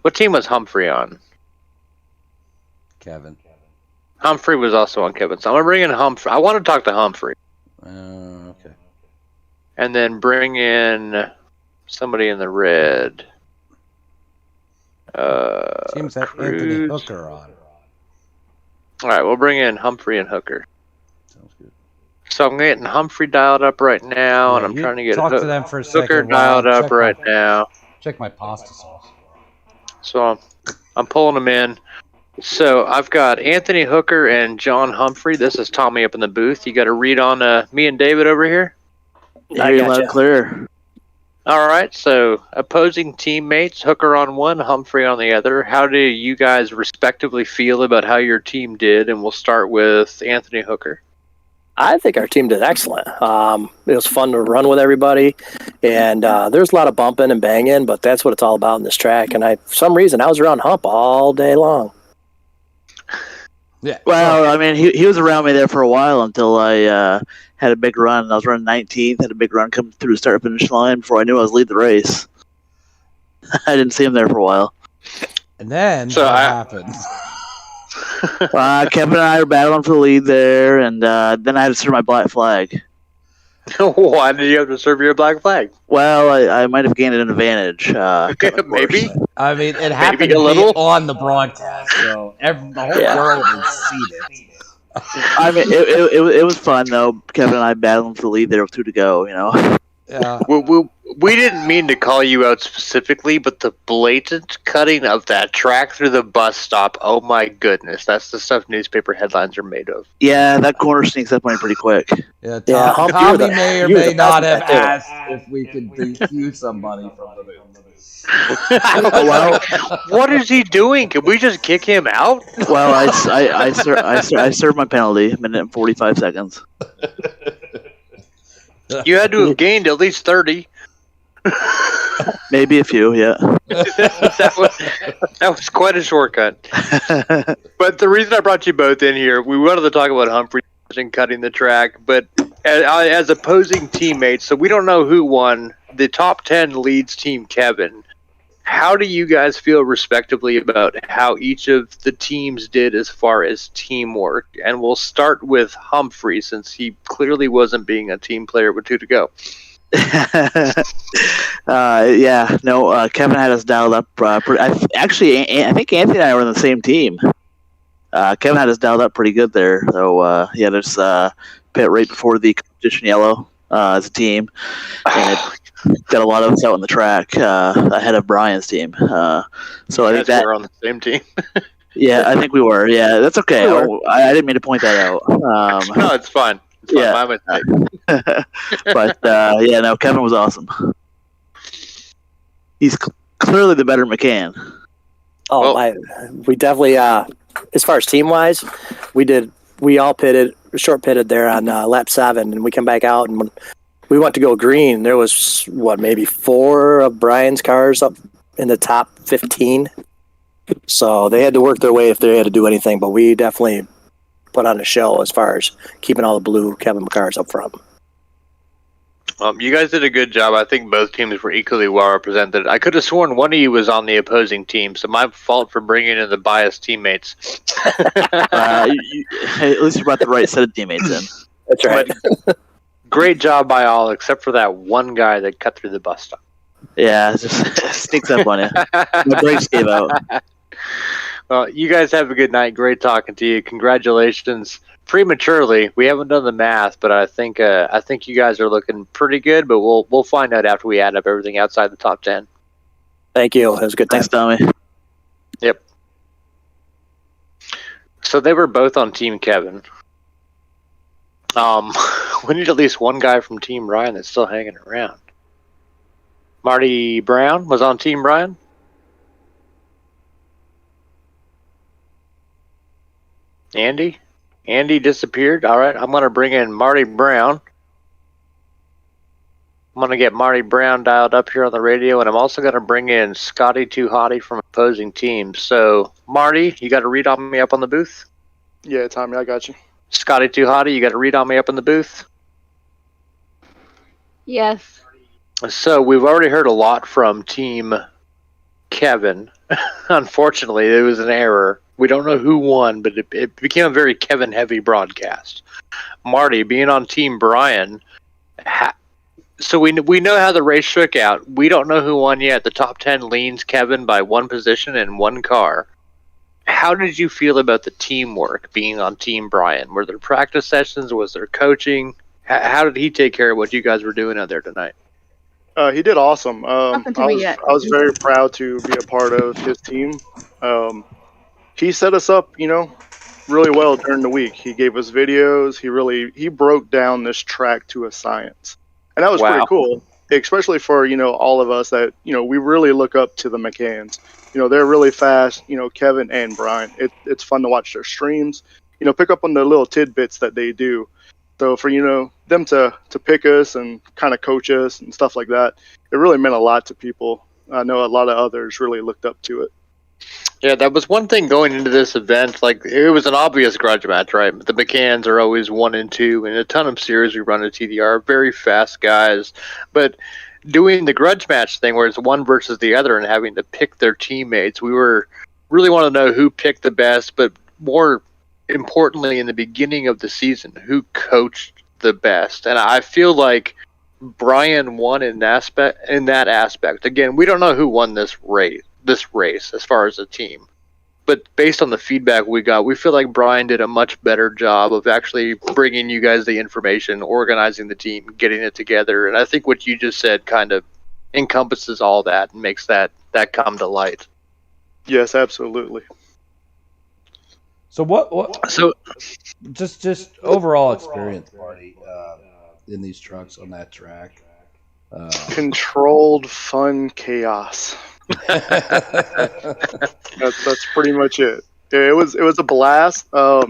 What team was Humphrey on? Kevin. Humphrey was also on Kevin. So I'm going to bring in Humphrey. I want to talk to Humphrey. Okay. And then bring in somebody in the red. Seems that Anthony Hooker on. All right, we'll bring in Humphrey and Hooker. Sounds good. So I'm getting Humphrey dialed up right now, and Yeah, I'm you trying to get talk to them for a second. Hooker while I dialed up check right now. Check my pasta sauce. So I'm pulling them in. So I've got Anthony Hooker and John Humphrey. This is Tommy up in the booth. You got a read on me and David over here? I got you. Clear. All right, so opposing teammates, Hooker on one, Humphrey on the other. How do you guys respectively feel about how your team did? And we'll start with Anthony Hooker. I think our team did excellent. It was fun to run with everybody, and there's a lot of bumping and banging, but that's what it's all about in this track. And for some reason, I was around Hump all day long. Yeah. Well, I mean, he was around me there for a while until I had a big run. I was running 19th, had a big run coming through the start-finish line before I knew I was leading the race. I didn't see him there for a while. And then what happened? Kevin and I were battling for the lead there, and then I had to serve my black flag. Why did you have to serve your black flag? Well, I might have gained an advantage. Maybe. I mean, it happened Maybe a to little? be on the broadcast, so the whole world has seen it. I mean, it was fun, though. Kevin and I battling for the lead there with 2 to go, you know. Yeah. We didn't mean to call you out specifically, but the blatant cutting of that track through the bus stop, oh my goodness, that's the stuff newspaper headlines are made of. Yeah, that corner sneaks up on you pretty quick. Yeah, Hump, Tommy may or may not have at that asked if we could DQ somebody from the booth. Well, what is he doing? Can we just kick him out? Well, I served my penalty, a minute and 45 seconds. You had to have gained at least 30. Maybe a few, yeah. that was quite a shortcut. But the reason I brought you both in here, we wanted to talk about Humphrey and cutting the track, but as opposing teammates, so we don't know who won. The top 10 leads Team Kevin. How do you guys feel respectively about how each of the teams did as far as teamwork? And we'll start with Humphrey, since he clearly wasn't being a team player with 2 to go. Kevin had us dialed up. I think Anthony and I were on the same team. Kevin had us dialed up pretty good there. So he had us pit right before the competition yellow as a team. And got a lot of us out on the track ahead of Brian's team. So I think that we're on the same team. Yeah, I think we were. Yeah, that's okay. I didn't mean to point that out. No, it's fine. It's fine. My mistake. But Kevin was awesome. He's clearly the better McCann. Oh, we definitely. As far as team wise, we all short pitted there on lap 7, and we come back out, and when we went to go green, there was maybe 4 of Brian's cars up in the top 15. So they had to work their way if they had to do anything, but we definitely put on a show as far as keeping all the blue Kevin cars up front. You guys did a good job. I think both teams were equally well represented. I could have sworn one of you was on the opposing team, so my fault for bringing in the biased teammates. At least you brought the right set of teammates in. That's right. Great job by all, except for that one guy that cut through the bus stop. Yeah, it just sneaks up on you. My brakes gave out. Well, you guys have a good night. Great talking to you. Congratulations. Prematurely, we haven't done the math, but I think you guys are looking pretty good. But we'll find out after we add up everything outside the top 10. Thank you. It was a good time. Thanks, Tommy. Yep. So they were both on Team Kevin. We need at least one guy from Team Brian that's still hanging around. Marty Brown was on Team Brian. Andy disappeared. All right, I'm going to bring in Marty Brown. I'm going to get Marty Brown dialed up here on the radio, and I'm also going to bring in Scotty Too Hottie from opposing teams. So, Marty, you got to read on me up on the booth? Yeah, Tommy, I got you. Scotty Too Hottie, you got to read on me up in the booth? Yes. So, we've already heard a lot from Team Kevin. Unfortunately, there was an error. We don't know who won, but it became a very Kevin-heavy broadcast. Marty, being on Team Brian, so we know how the race shook out. We don't know who won yet. The top 10 leans Kevin by one position and one car. how did you feel about the teamwork being on Team Brian? Were there practice sessions? Was there coaching? How did he take care of what you guys were doing out there tonight? He did awesome. I Nothing to me yet. was very proud to be a part of his team. He set us up, really well during the week. He gave us videos. He broke down this track to a science, and that was Wow. pretty cool, especially for all of us that we really look up to the McCanns. They're really fast. Kevin and Brian. It's fun to watch their streams. Pick up on the little tidbits that they do. So for them to pick us and kind of coach us and stuff like that, it really meant a lot to people. I know a lot of others really looked up to it. Yeah, that was one thing going into this event. Like, it was an obvious grudge match, right? The McCanns are always 1 and 2, and a ton of series we run at TDR. Very fast guys, but doing the grudge match thing, where it's one versus the other, and having to pick their teammates, we were really want to know who picked the best, but more importantly, in the beginning of the season, who coached the best. And I feel like Brian won in that aspect. Again, we don't know who won this race as far as a team, but based on the feedback we got, we feel like Brian did a much better job of actually bringing you guys the information, organizing the team, getting it together. And I think what you just said kind of encompasses all that and makes that come to light. Yes, absolutely. So what? So Just overall experience, Marty, in these trucks on that track. Controlled fun chaos. That's pretty much it. It was a blast. I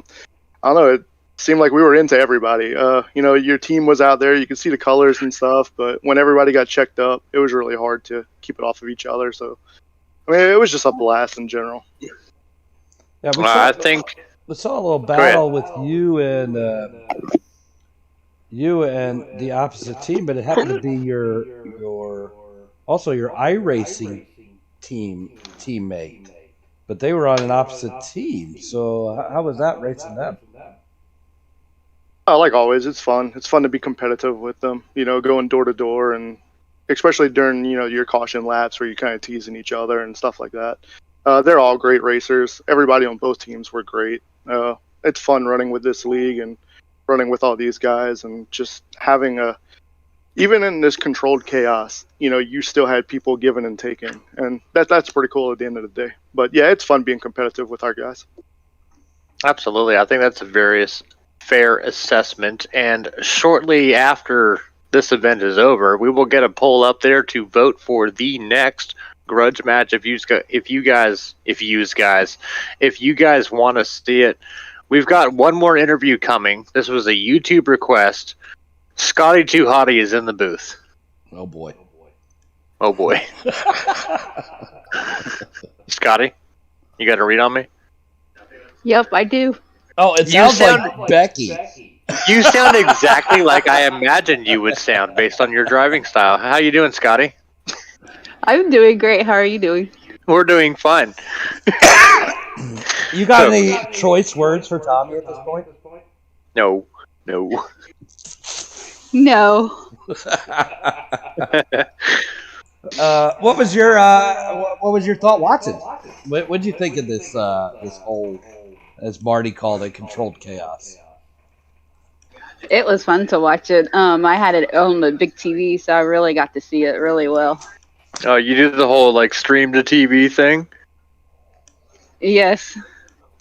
don't know. It seemed like we were into everybody. Your team was out there. You could see the colors and stuff. But when everybody got checked up, it was really hard to keep it off of each other. So, it was just a blast in general. Yeah, I think we saw a little battle with you and the opposite team, but it happened to be your iRacing teammate. But they were on an opposite team. So how was that racing them? Like always, it's fun. It's fun to be competitive with them. Going door to door, and especially during your caution laps where you're kind of teasing each other and stuff like that. They're all great racers. Everybody on both teams were great. It's fun running with this league and running with all these guys, and just having even in this controlled chaos, you still had people giving and taking, and that's pretty cool at the end of the day. But yeah, it's fun being competitive with our guys. Absolutely. I think that's a very fair assessment. And shortly after this event is over, we will get a poll up there to vote for the next grudge match. If you guys want to see it, we've got one more interview coming. This was a YouTube request. Scotty Too Hottie is in the booth. Oh boy. Scotty, you got a read on me? Yep, I do. Oh, it sounds like Becky. You sound exactly like I imagined you would sound based on your driving style. How you doing, Scotty? I'm doing great. How are you doing? We're doing fine. You got any choice words for Tommy at this point? No. What was your thought, Watson? What did you think of this whole, as Marty called it, controlled chaos? It was fun to watch it. I had it on the big TV, so I really got to see it really well. Oh, you did the whole stream to TV thing? Yes.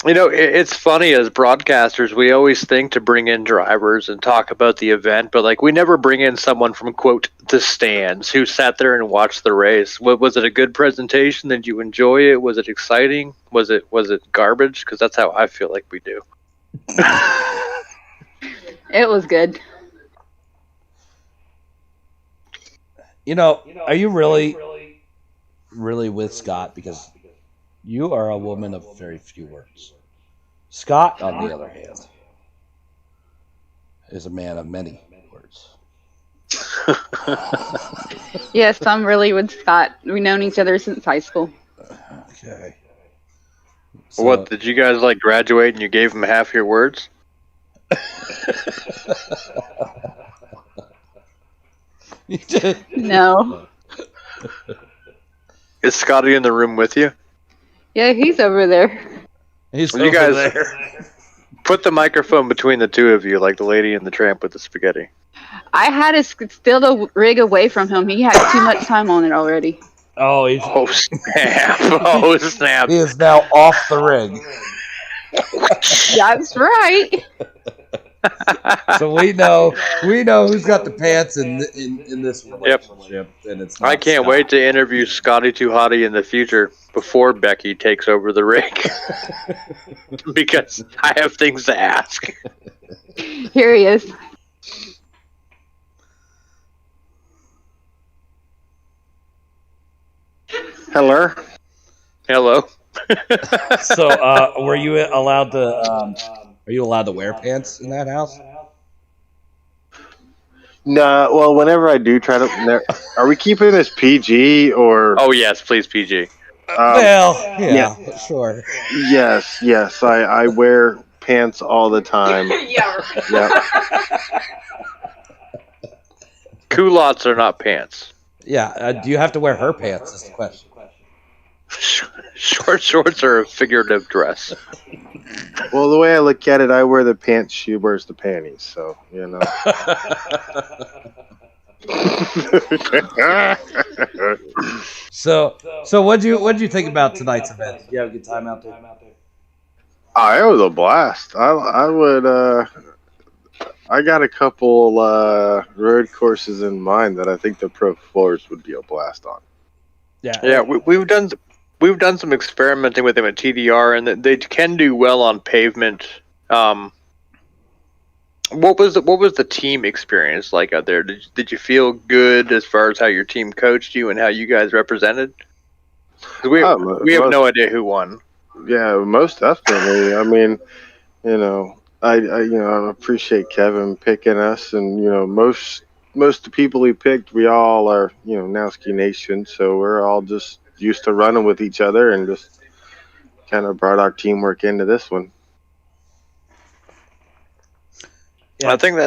It's funny, as broadcasters, we always think to bring in drivers and talk about the event, but we never bring in someone from, quote, the stands who sat there and watched the race. Was it a good presentation? Did you enjoy it? Was it exciting? Was it garbage? Because that's how I feel like we do. It was good. Are you really with Scott? Because you are a woman of very few words. Scott, on the other hand, is a man of many words. Yes, I'm really with Scott. We've known each other since high school. Okay. So, what, did you guys graduate and you gave him half your words? You did? No. Is Scotty in the room with you? Yeah, he's over there. He's You over guys- there. Put the microphone between the two of you, like the lady in the tramp with the spaghetti. I had to steal the rig away from him. He had too much time on it already. Oh, he's Oh snap! Oh snap! he is now off the rig. That's right. So we know who's got the pants in this relationship, and it's not I can't Scott. wait to interview Scotty Too Hottie in the future before Becky takes over the rig. Because I have things to ask. Here he is. Hello. Hello. So, were you allowed to? Are you allowed to wear pants in that house? No, well, whenever I do try to, are we keeping this PG or? Oh yes, please PG. Well, yeah, sure. Yes. I wear pants all the time. Yeah. Yeah. Culottes are not pants. Yeah. Do you have to wear her pants? Is the question. Short shorts are a figurative dress. Well, the way I look at it, I wear the pants, she wears the panties. So you know. So what'd you think about tonight's event? Did you have a good time out there? Oh, it was a blast. I would. I got a couple road courses in mind that I think the pro floors would be a blast on. Yeah, we've done some experimenting with them at TDR, and they can do well on pavement. What was the team experience like out there? Did you feel good as far as how your team coached you and how you guys represented? We have no idea who won. Yeah, most definitely. I mean, you know, I appreciate Kevin picking us, and you know, most of the people he picked, we all are, you know, Nowski Nation, so we're all just used to running with each other and just kind of brought our teamwork into this one. Yeah. I think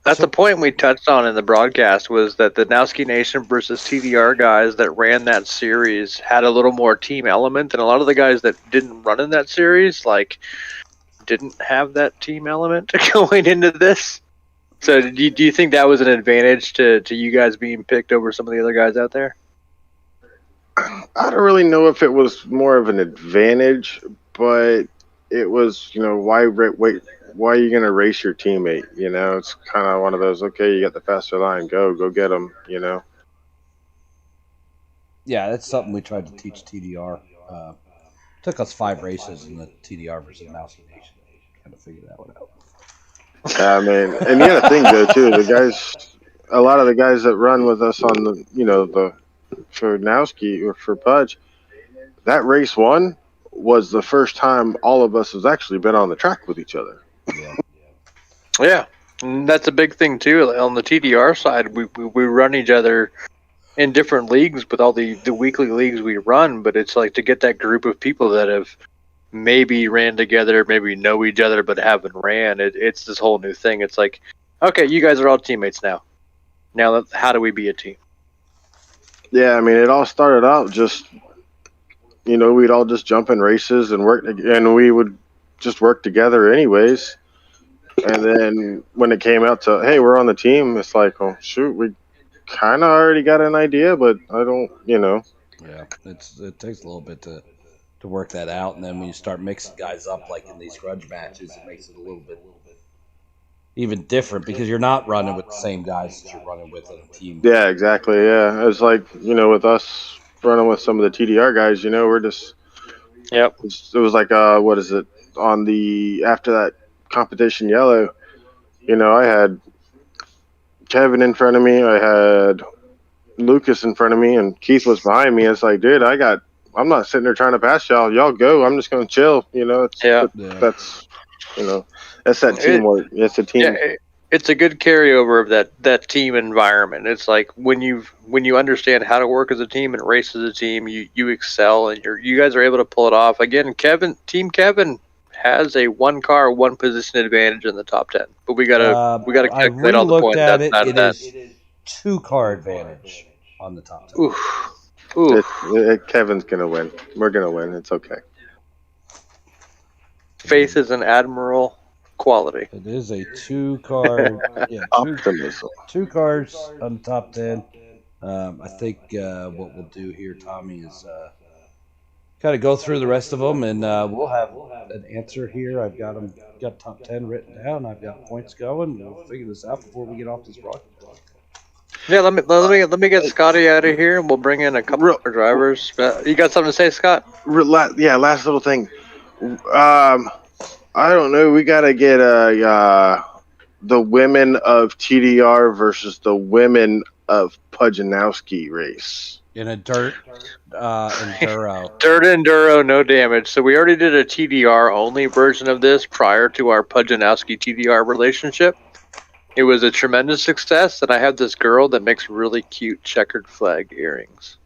that's the point we touched on in the broadcast, was that the Nowski Nation versus TDR guys that ran that series had a little more team element, and a lot of the guys that didn't run in that series, like, didn't have that team element going into this. So do you think that was an advantage to you guys being picked over some of the other guys out there? I don't really know if it was more of an advantage, but it was, you know, why are you going to race your teammate? You know, it's kind of one of those, okay, you got the faster line, go get them, you know. Yeah, that's something we tried to teach TDR. Took us 5 races in the TDR versus Nowski Nation. Kind of figure that one out. I mean, and the other thing though too, a lot of the guys that run with us on the, you know, for Nowski or for Pudge, that race 1 was the first time all of us has actually been on the track with each other. Yeah, and that's a big thing too. On the TDR side, we run each other in different leagues with all the weekly leagues we run, but it's like to get that group of people that have maybe ran together, maybe know each other but haven't ran. It's this whole new thing. It's like, okay, you guys are all teammates now. Now, how do we be a team? Yeah, I mean, it all started out just, you know, we'd all just jump in races and and we would just work together anyways. And then when it came out to, hey, we're on the team, it's like, oh, shoot, we kind of already got an idea, but I don't, you know. Yeah, it takes a little bit to work that out, and then when you start mixing guys up like in these grudge matches, it makes it a little bit even different because you're not running with the same guys that you're running with in a team. Yeah, exactly. Yeah, it's like, you know, with us running with some of the TDR guys, you know, we're just. Yep. It was like what is it on the after that competition yellow? You know, I had Kevin in front of me, I had Lucas in front of me, and Keith was behind me. It's like, dude, I'm not sitting there trying to pass y'all. Y'all go. I'm just going to chill. You know, that's, you know, that's that teamwork. It's a team. Yeah, it's a good carryover of that team environment. It's like when you understand how to work as a team and race as a team, you excel, and you guys are able to pull it off. Again, Team Kevin has a 1 car, 1 position advantage in the top 10, but we gotta calculate all the points. It is 2 car advantage on the top 10. Oof. Kevin's gonna win. We're gonna win. It's okay. Faith is an admiral quality. It is a 2-card. Yeah, Optimism. 2 cards on the top 10. I think what we'll do here, Tommy, is kind of go through the rest of them, and we'll have an answer here. I've got them, got top 10 written down. I've got points going. We'll figure this out before we get off this broadcast. Yeah, let me get Scotty out of here, and we'll bring in a couple more drivers. You got something to say, Scott? Yeah, last little thing. I don't know. We gotta get the women of TDR versus the women of Pujanowski race In a dirt enduro. Dirt enduro, no damage. So we already did a TDR only version of this prior to our Pujanowski TDR relationship. It was a tremendous success, and I have this girl that makes really cute checkered flag earrings.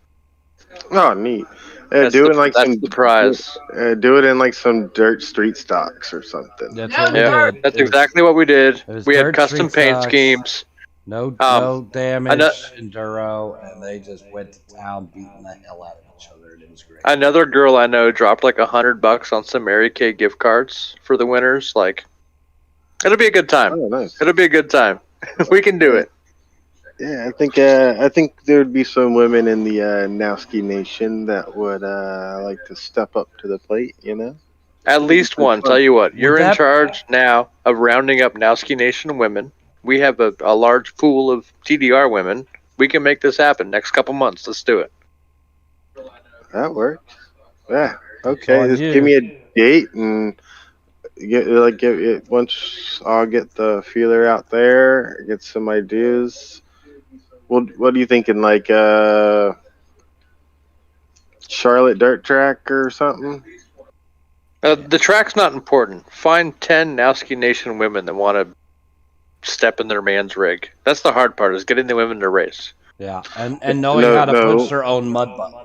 Oh, neat. That's do the- it like that's some the prize. do it in like some dirt street stocks or something. That's what we Yeah, did. that's exactly what we did. it was We had dirt custom street paint stocks. schemes. No damage, enduro, and they just went to town beating the hell out of each other, and it was great. Another girl I know dropped like $100 on some Mary Kay gift cards for the winners. Like, it'll be a good time. Oh, nice. It'll be a good time. We can do it. Yeah, I think there would be some women in the Nowski Nation that would like to step up to the plate. You know. At least one. Tell you what, you're in that- charge now of rounding up Nowski Nation women. We have a large pool of TDR women. We can make this happen next couple months. Let's do it. That works. Yeah. Okay. on Just you. give me a date and get it once I'll get the feeler out there, get some ideas. What are you thinking? Like Charlotte dirt track or something? The track's not important. Find 10 Nowski Nation women that want to step in their man's rig. That's the hard part, is getting the women to race. Yeah, and knowing how to push their own mud button.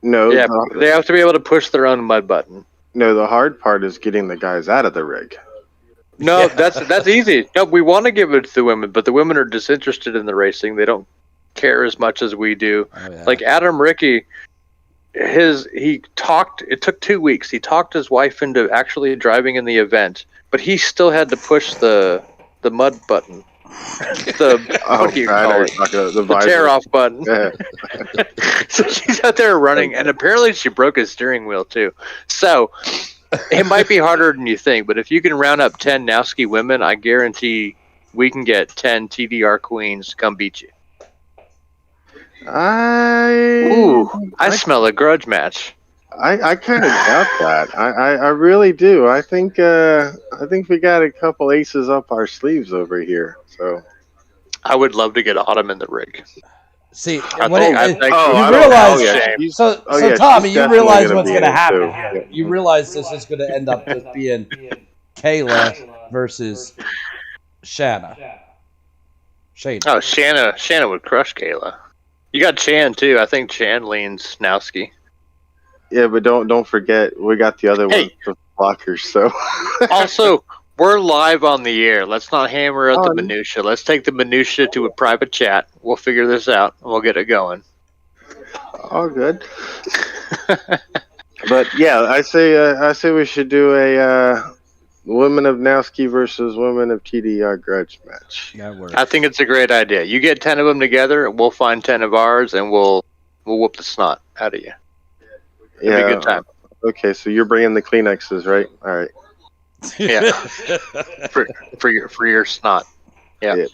No. Yeah, they have to be able to push their own mud button. No, the hard part is getting the guys out of the rig. No, that's easy. No, we want to give it to the women, but the women are disinterested in the racing. They don't care as much as we do. Oh, yeah. Like Adam Ricky, it took 2 weeks. He talked his wife into actually driving in the event, but he still had to push the mud button. What do you call it? The tear off button. Yeah. So she's out there running, and apparently she broke his steering wheel too. So it might be harder than you think, but if you can round up 10 Nowski women, I guarantee we can get 10 TDR queens to come beat you. I smell a grudge match. I kind of doubt that. I really do. I think we got a couple aces up our sleeves over here. So I would love to get Autumn in the rig. See, I when think- you realize, yeah. so yeah, Tommy, she's you definitely realize gonna what's be going to in it, happen too. here. Yeah. You realize this is going to end up just being Kayla versus Shanna. Oh, Shanna would crush Kayla. You got Chan too. I think Chan leans Nowski. Yeah, but don't forget we got the other one, the blockers. So Also, we're live on the air. Let's not hammer out the minutia. Let's take the minutia to a private chat. We'll figure this out and we'll get it going. all good. But yeah, I say we should do a women of Nowski versus women of TDR grudge match. That works. I think it's a great idea. You get 10 of them together, we'll find 10 of ours, and we'll whoop the snot out of you. It'll be a good time. Okay, so you're bringing the Kleenexes, right? All right. Yeah. for your snot. Yeah.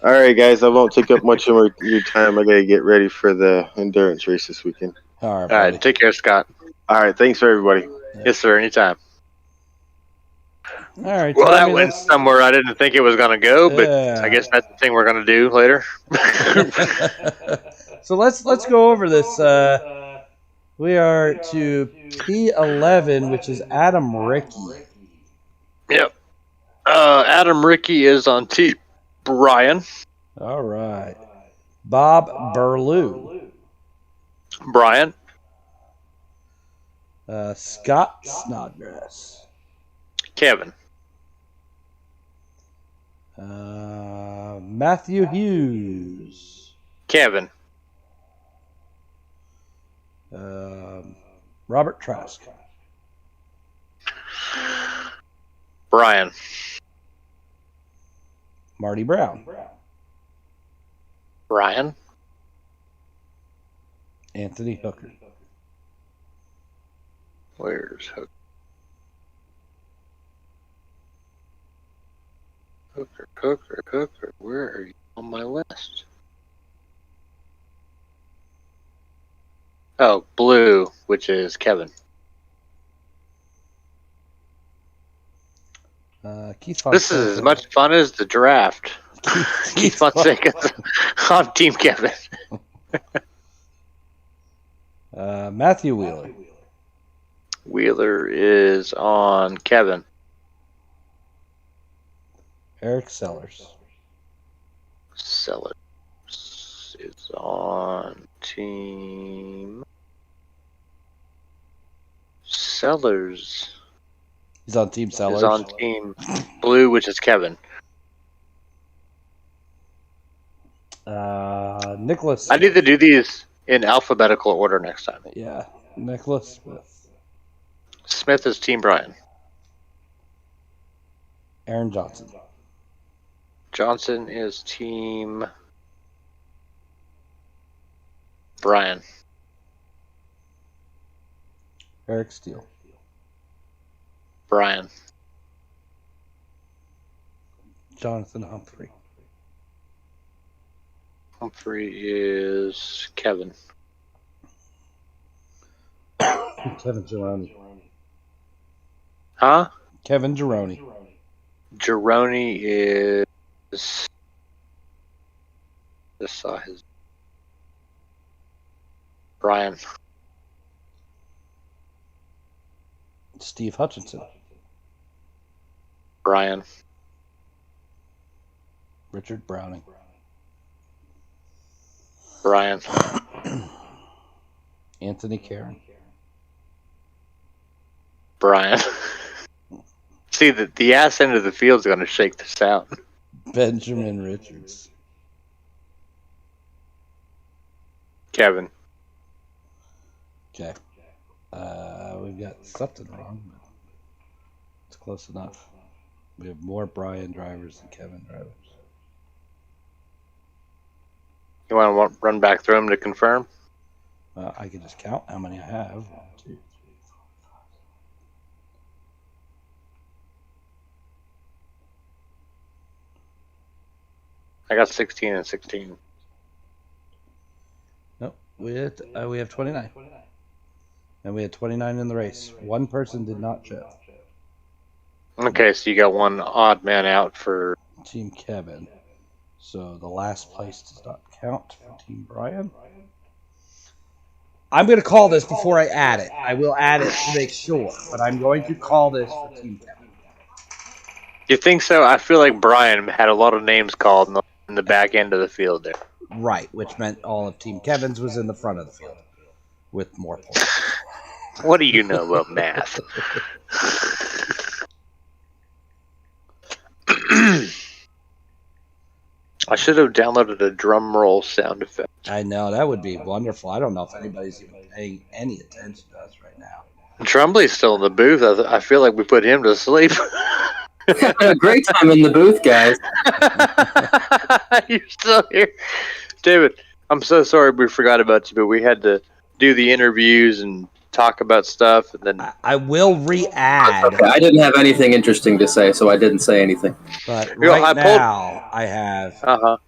All right, guys. I won't take up much of your time. I gotta get ready for the endurance race this weekend. All right. All right. Take care, Scott. All right. Thanks for everybody. Yes, sir. Anytime. All right. Well, that Tommy, went somewhere I didn't think it was going to go, but I guess that's the thing we're going to do later. So let's go over this. We are to P11, which is Adam Ricky. Yep. Adam Ricky is on T. Brian. All right. Bob Burlew. Brian. Scott Snodgrass. Kevin. Matthew Hughes. Kevin. Robert Trask. Brian. Marty Brown. Brian. Anthony Hooker. Where's Hooker? Hooker. Where are you on my list? Oh, blue, which is Kevin. Keith This is as much fun as the draft. Keith Fonseca's on Team Kevin. Matthew Wheeler. Wheeler is on Kevin. Eric Sellers. Sellers is on Team. Sellers. He's on Team Sellers. Is on Team Blue, which is Kevin. Nicholas. I need to do these in alphabetical order next time. Yeah, Nicholas Smith. Smith is Team Brian. Aaron Johnson. Johnson is Team Brian. Eric Steele. Brian. Jonathan Humphrey. Humphrey is Kevin. Kevin Gironi. Huh? Kevin Gironi. Gironi is. Just saw his. Brian. Steve Hutchinson. Brian. Richard Browning. Brian. Anthony Karen. Brian. See, the ass end of the field is going to shake this out. Benjamin Richards. Kevin. Okay. We've got something wrong, but it's close enough. We have more Brian drivers than Kevin drivers. You want to run back through them to confirm? I can just count how many I have. 1, 2, 3, 4, 5. I got 16 and 16. Nope. We have 29. And we had 29 in the race. One person did not show. Okay, so you got one odd man out for Team Kevin. So the last place does not count for Team Brian. I'm going to call this before I add it. I will add it to make sure, but I'm going to call this for Team Kevin. You think so? I feel like Brian had a lot of names called in the back end of the field there. Right, which meant all of Team Kevin's was in the front of the field with more points. What do you know about math? I should have downloaded a drum roll sound effect. I know, that would be wonderful. I don't know if anybody's even paying any attention to us right now. Tremblay's still in the booth. I feel like we put him to sleep. Having a great time in the booth, guys. You're still here. David, I'm so sorry we forgot about you, but we had to do the interviews and talk about stuff. And then I will re-add. Okay, I didn't have anything interesting to say, so I didn't say anything. But right now, I have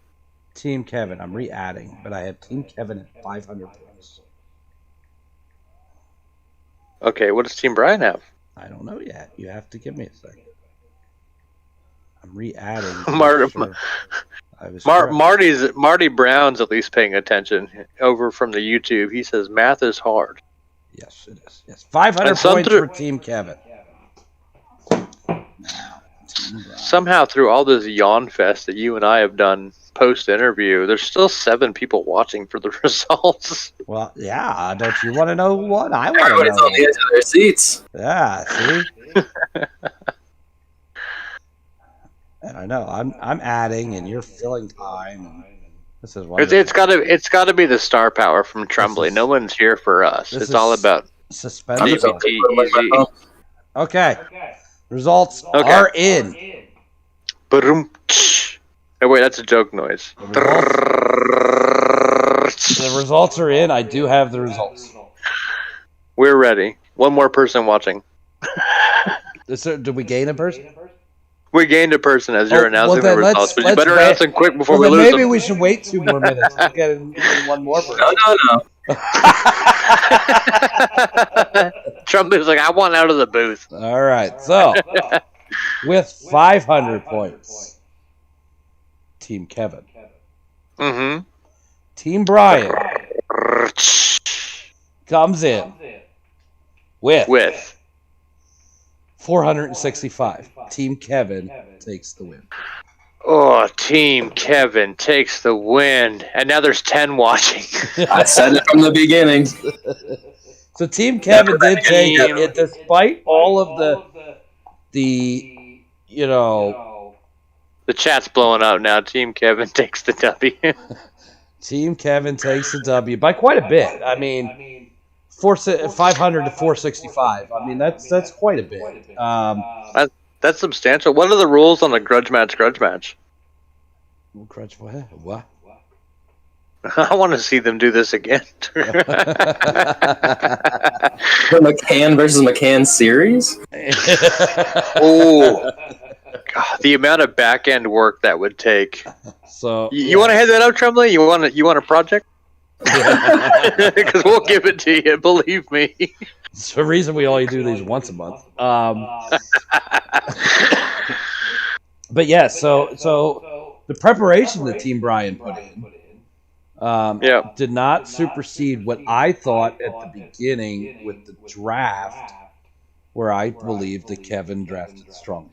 Team Kevin. I'm re-adding, but I have Team Kevin at 500 points. Okay, what does Team Brian have? I don't know yet. You have to give me a second. I'm re-adding. Marty Brown's at least paying attention over from the YouTube. He says math is hard. Yes, it is. Yes, 500 points for Team Kevin. Now, somehow through all this yawn fest that you and I have done post-interview, there's still 7 people watching for the results. Well, yeah. Don't you want to know what I want to know? Everybody's on the edge of their seats. Yeah, see? And I know I'm adding, and you're filling time. And this is wonderful. It's got to be the star power from Tremblay. No one's here for us. It's all about suspended. GPTEZ. Okay, Results are in. Ba-dum. Oh, wait, that's a joke noise. The results are in. I do have the results. We're ready. One more person watching. Did we gain a person? We gained a person as you're announcing the results, but you better wait. announce them quick before we then lose maybe them. we should wait 2 more minutes. We'll get in one more person. No. Trump is like, I want out of the booth. All right. So, with 500 points, Team Kevin. Mm-hmm. Team Brian comes in with 465. Team Kevin takes the win. Oh, Team Kevin takes the win. And now there's 10 watching. I said it from the beginning. So Team Kevin did take it, despite all of the The chat's blowing up now. Team Kevin takes the W. Team Kevin takes the W by quite a bit. I mean, 500 to 465. I mean, that's quite a bit. That's substantial. What are the rules on a grudge match? Grudge what? What? I want to see them do this again. The McCann versus McCann series? Oh, God, the amount of back end work that would take. So you want to head that up, Tremblay? You want a project? Because we'll give it to you. Believe me. It's the reason we only do these once a month. But yeah, so the preparation that Team Brian put in did not supersede what I thought at the beginning with the draft, where I believed that Kevin drafted strongly.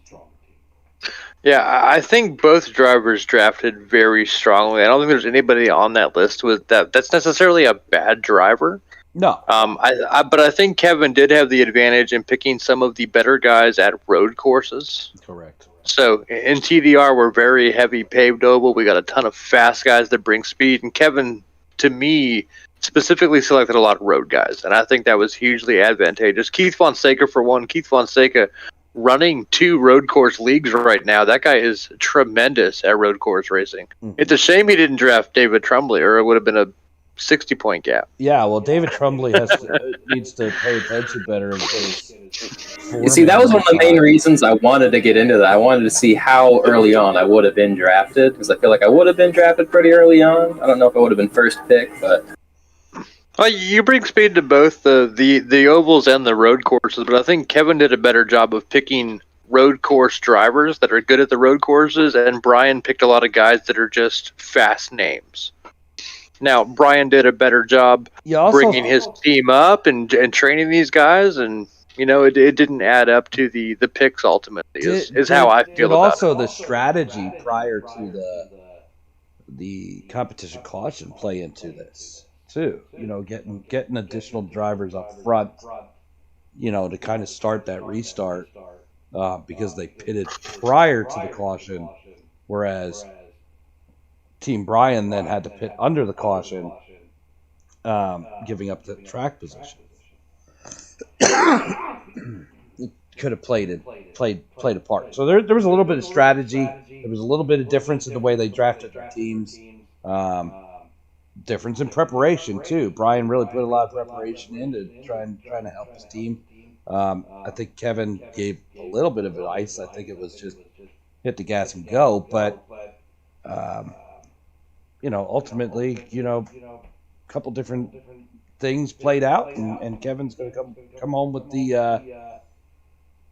Yeah, I think both drivers drafted very strongly. I don't think there's anybody on that list with that's necessarily a bad driver. No. But I think Kevin did have the advantage in picking some of the better guys at road courses. Correct. So in TDR, we're very heavy paved oval. We got a ton of fast guys that bring speed. And Kevin, to me, specifically selected a lot of road guys. And I think that was hugely advantageous. Keith Fonseca, for one. Keith Fonseca running 2 road course leagues right now. That guy is tremendous at road course racing. Mm-hmm. It's a shame he didn't draft David Tremblay, or it would have been a 60-point gap. Yeah, well, David Tremblay needs to pay attention better. You see, that was one of the main reasons I wanted to get into that. I wanted to see how early on I would have been drafted, because I feel like I would have been drafted pretty early on. I don't know if I would have been first pick, but... Well, you bring speed to both the ovals and the road courses, but I think Kevin did a better job of picking road course drivers that are good at the road courses, and Brian picked a lot of guys that are just fast names. Now, Brian did a better job bringing his team up and training these guys, and it didn't add up to the picks ultimately. Is how I feel about it. Also, the strategy prior to the competition caution play into this too. Getting additional drivers up front, to kind of start that restart, because they pitted prior to the caution, whereas Team Brian then had to pit under the caution, giving up the track position. It could have played a part. So there was a little bit of strategy. There was a little bit of difference in the way they drafted their teams. Difference in preparation too. Brian really put a lot of preparation into trying to help his team. I think Kevin gave a little bit of advice. I think it was just hit the gas and go. But ultimately, a couple different things played out, and Kevin's going to come home with the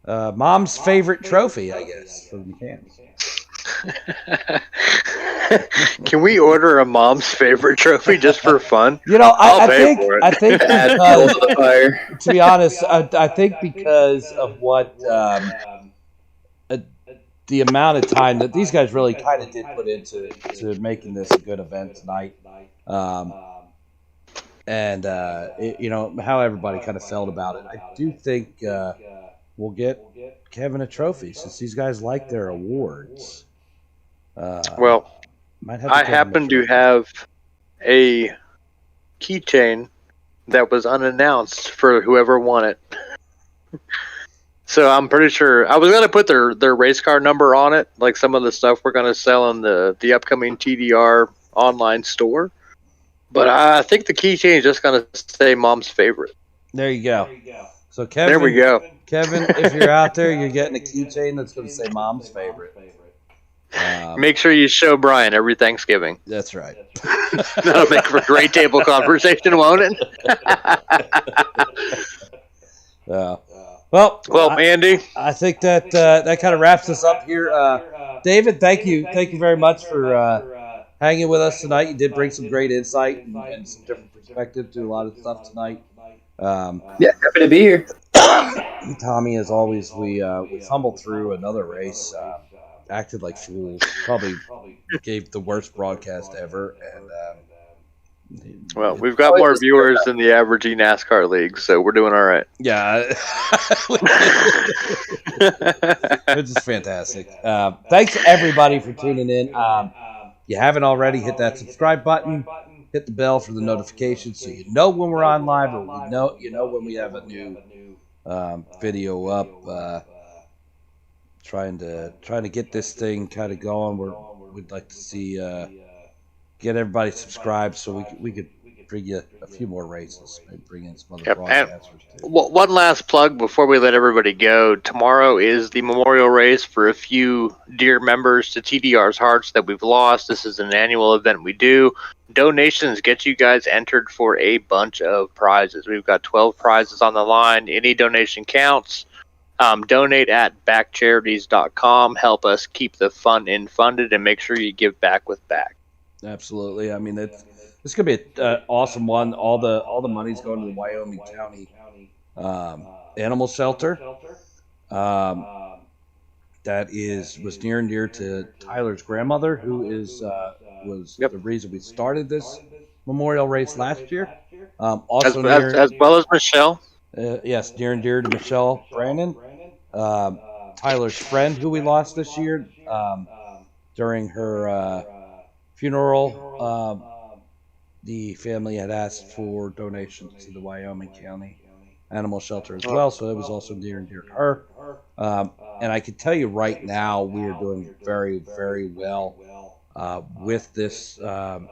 mom's favorite trophy, I guess, for the McCanns. Can we order a mom's favorite trophy just for fun? I think because, to be honest, I think because of what the amount of time that these guys really kind of did put into making this a good event tonight, and how everybody kind of felt about it. I do think we'll get Kevin a trophy since these guys like their awards. I happen to have a keychain that was unannounced for whoever won it. So I'm pretty sure I was gonna put their race car number on it, like some of the stuff we're gonna sell in the upcoming TDR online store. But I think the keychain is just gonna say Mom's favorite. There you go. So Kevin, There we go. Kevin, if you're out there, you're getting a keychain that's going to say Mom's favorite. Make sure you show Brian every Thanksgiving. That's right. That'll make for a great table conversation, won't it? Well, Andy, I think that that kind of wraps us up here. David, thank you very much for hanging with us tonight. You did bring some great insight and some different perspective to a lot of stuff tonight. Yeah, happy to be here. Tommy, as always, we fumbled through another race, acted like fools, probably gave the worst broadcast ever, and well, we've got more viewers than the average NASCAR league, so we're doing all right. Yeah, it's just fantastic. Thanks everybody for tuning in. If you haven't already, hit that subscribe button. Hit the bell for the notifications so you know when we're on live, or you know when we have a new video up. Trying to get this thing kind of going. We'd like to see get everybody subscribed so we could bring you a few more races, maybe bring in some other broadcasters too. One last plug before we let everybody go. Tomorrow is the memorial race for a few dear members to TDR's Hearts that we've lost. This is an annual event we do. Donations get you guys entered for a bunch of prizes. We've got 12 prizes on the line. Any donation counts. Donate at backcharities.com. Help us keep the fund funded and make sure you give back with back. Absolutely. I mean, this could be an awesome one. All the money's going to the Wyoming County animal shelter. That was near and dear to Tyler's grandmother, who was the reason we started this memorial race last year. Also as well as Michelle. Yes, near and dear to Michelle Brandon, Tyler's friend, who we lost this year during her funeral. The family had asked for donations to the Wyoming County Animal Shelter as well, so it was also near and dear to her. And I can tell you right now, we are doing very, very well with this, with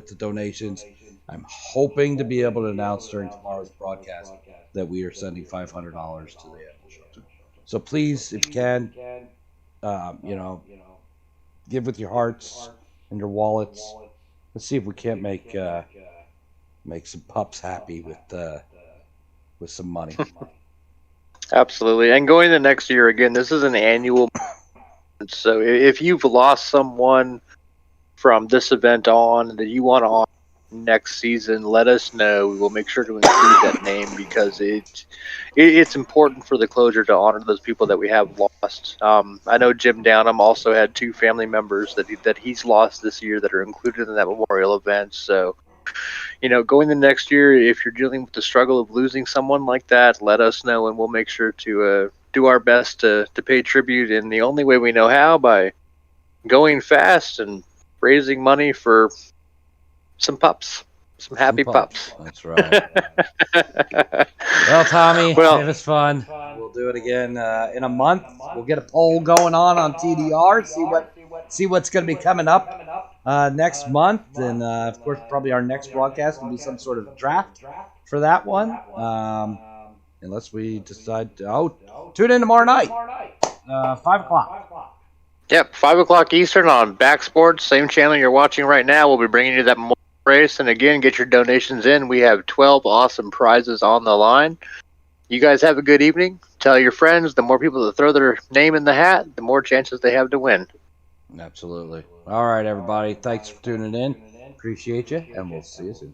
the donations. I'm hoping to be able to announce during tomorrow's broadcast that we are sending $500 to the animal shelter. So please, if you can, give with your hearts and your wallets. Let's see if we can't make some pups happy with some money. Absolutely. And going to next year, again, this is an annual. So if you've lost someone from this event on that you want to next season, let us know. We will make sure to include that name because it's important for the closure to honor those people that we have lost. I know Jim Downham also had 2 family members that he's lost this year that are included in that memorial event. So, going the next year, if you're dealing with the struggle of losing someone like that, let us know and we'll make sure to do our best to pay tribute in the only way we know how, by going fast and raising money for some pups, some happy pups. That's right. Well, Tommy, it was fun. We'll do it again in a month. We'll get a poll going on TDR. See what's going to be coming up next month, and of course, probably our next broadcast will be some sort of draft for that one. Unless we decide to tune in tomorrow night, 5:00. Yep, 5:00 Eastern on Back Sports, same channel you're watching right now. We'll be bringing you that race, and again, get your donations in. We have 12 awesome prizes on the line. You guys have a good evening. Tell your friends. The more people that throw their name in the hat, the more chances they have to win. Absolutely. All right, everybody. Thanks for tuning in. Appreciate you, and we'll see you soon.